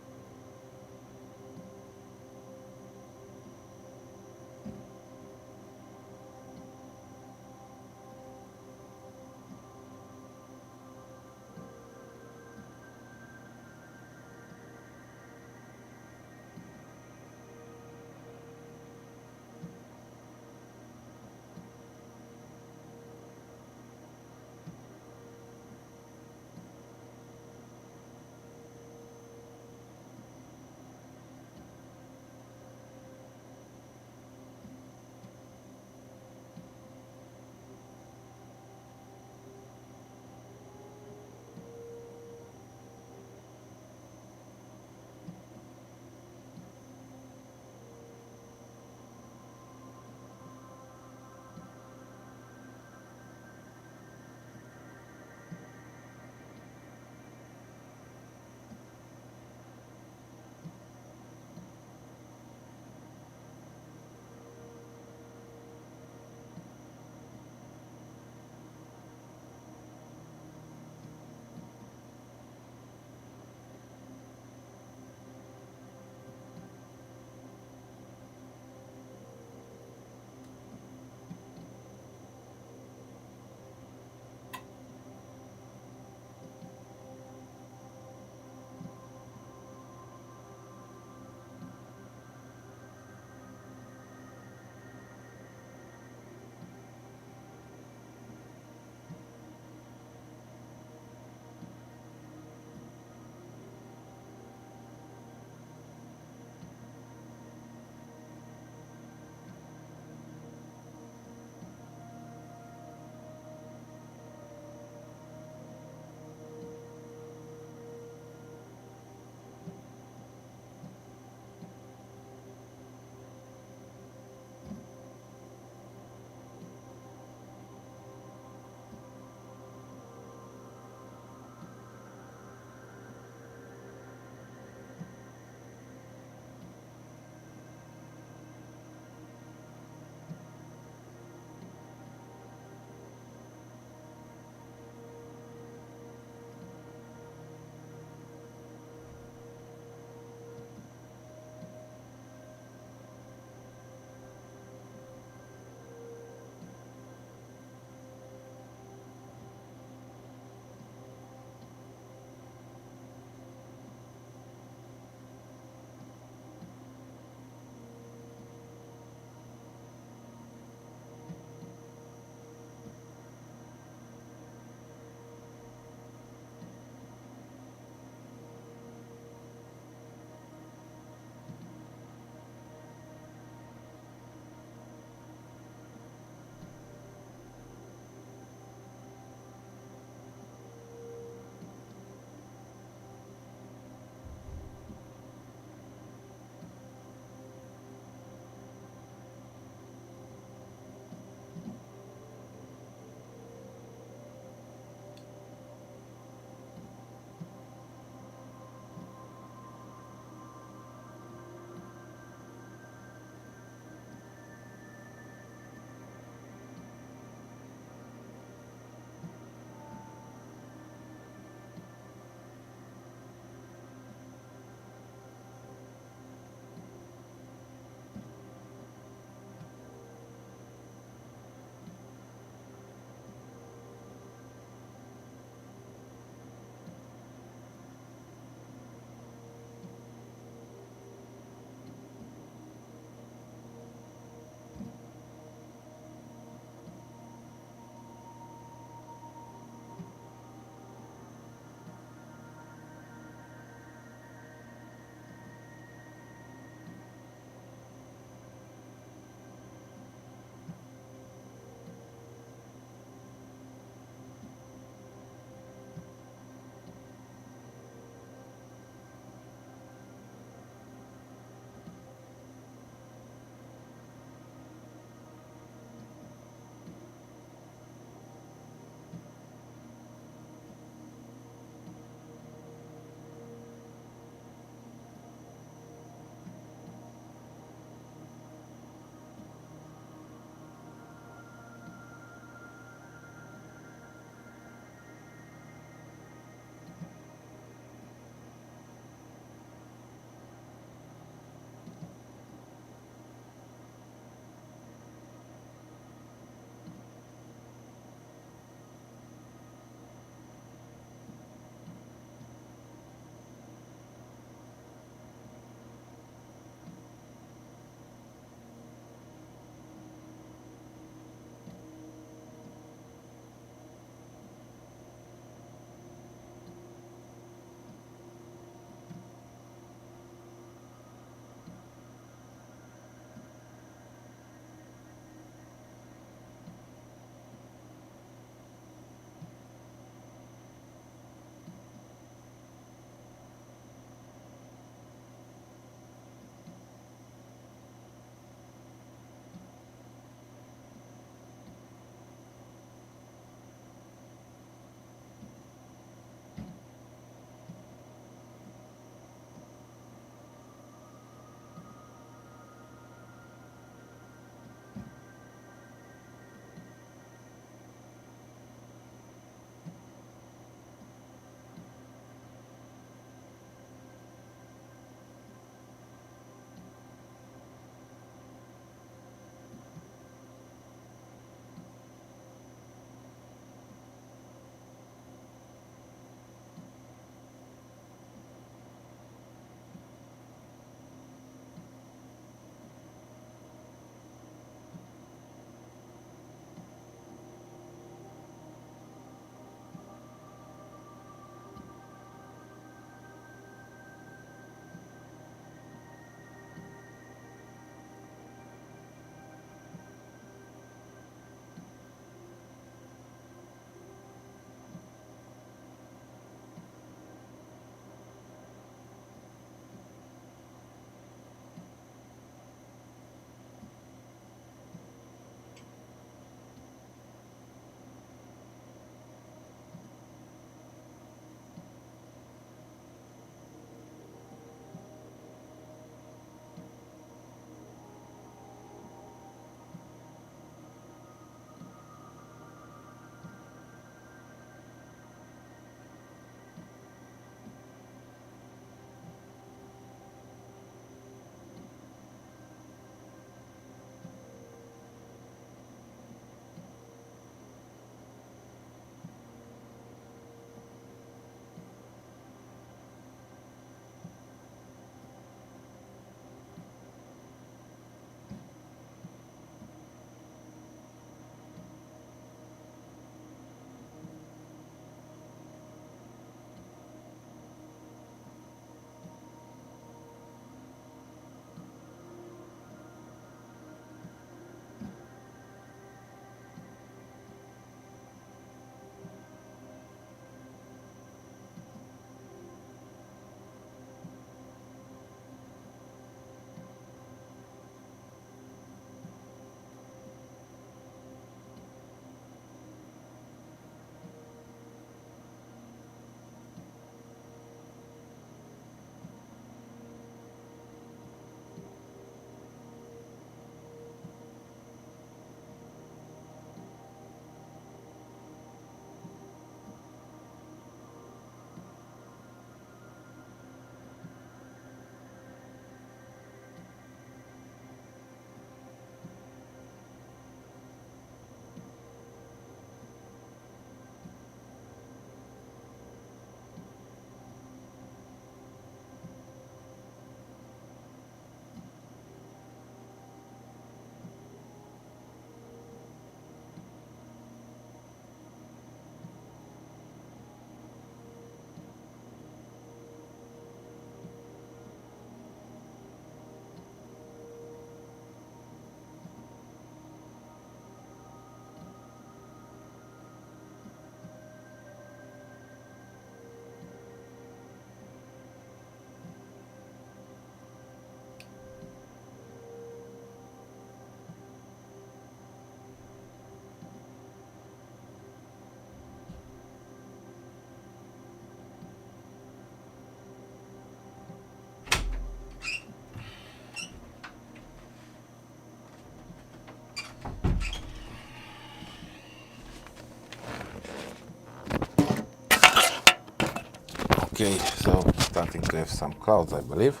Okay, so starting to have some clouds, I believe.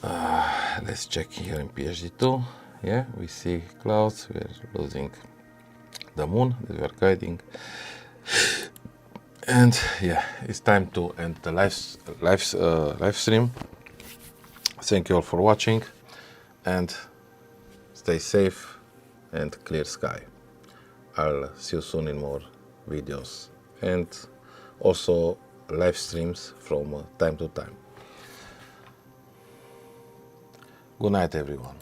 Let's check here in PhD2. Yeah, we see clouds. We are losing the moon that we are guiding. And yeah, it's time to end the live stream. Thank you all for watching, and stay safe and clear sky. I'll see you soon in more videos and also live streams from time to time. Good night, everyone.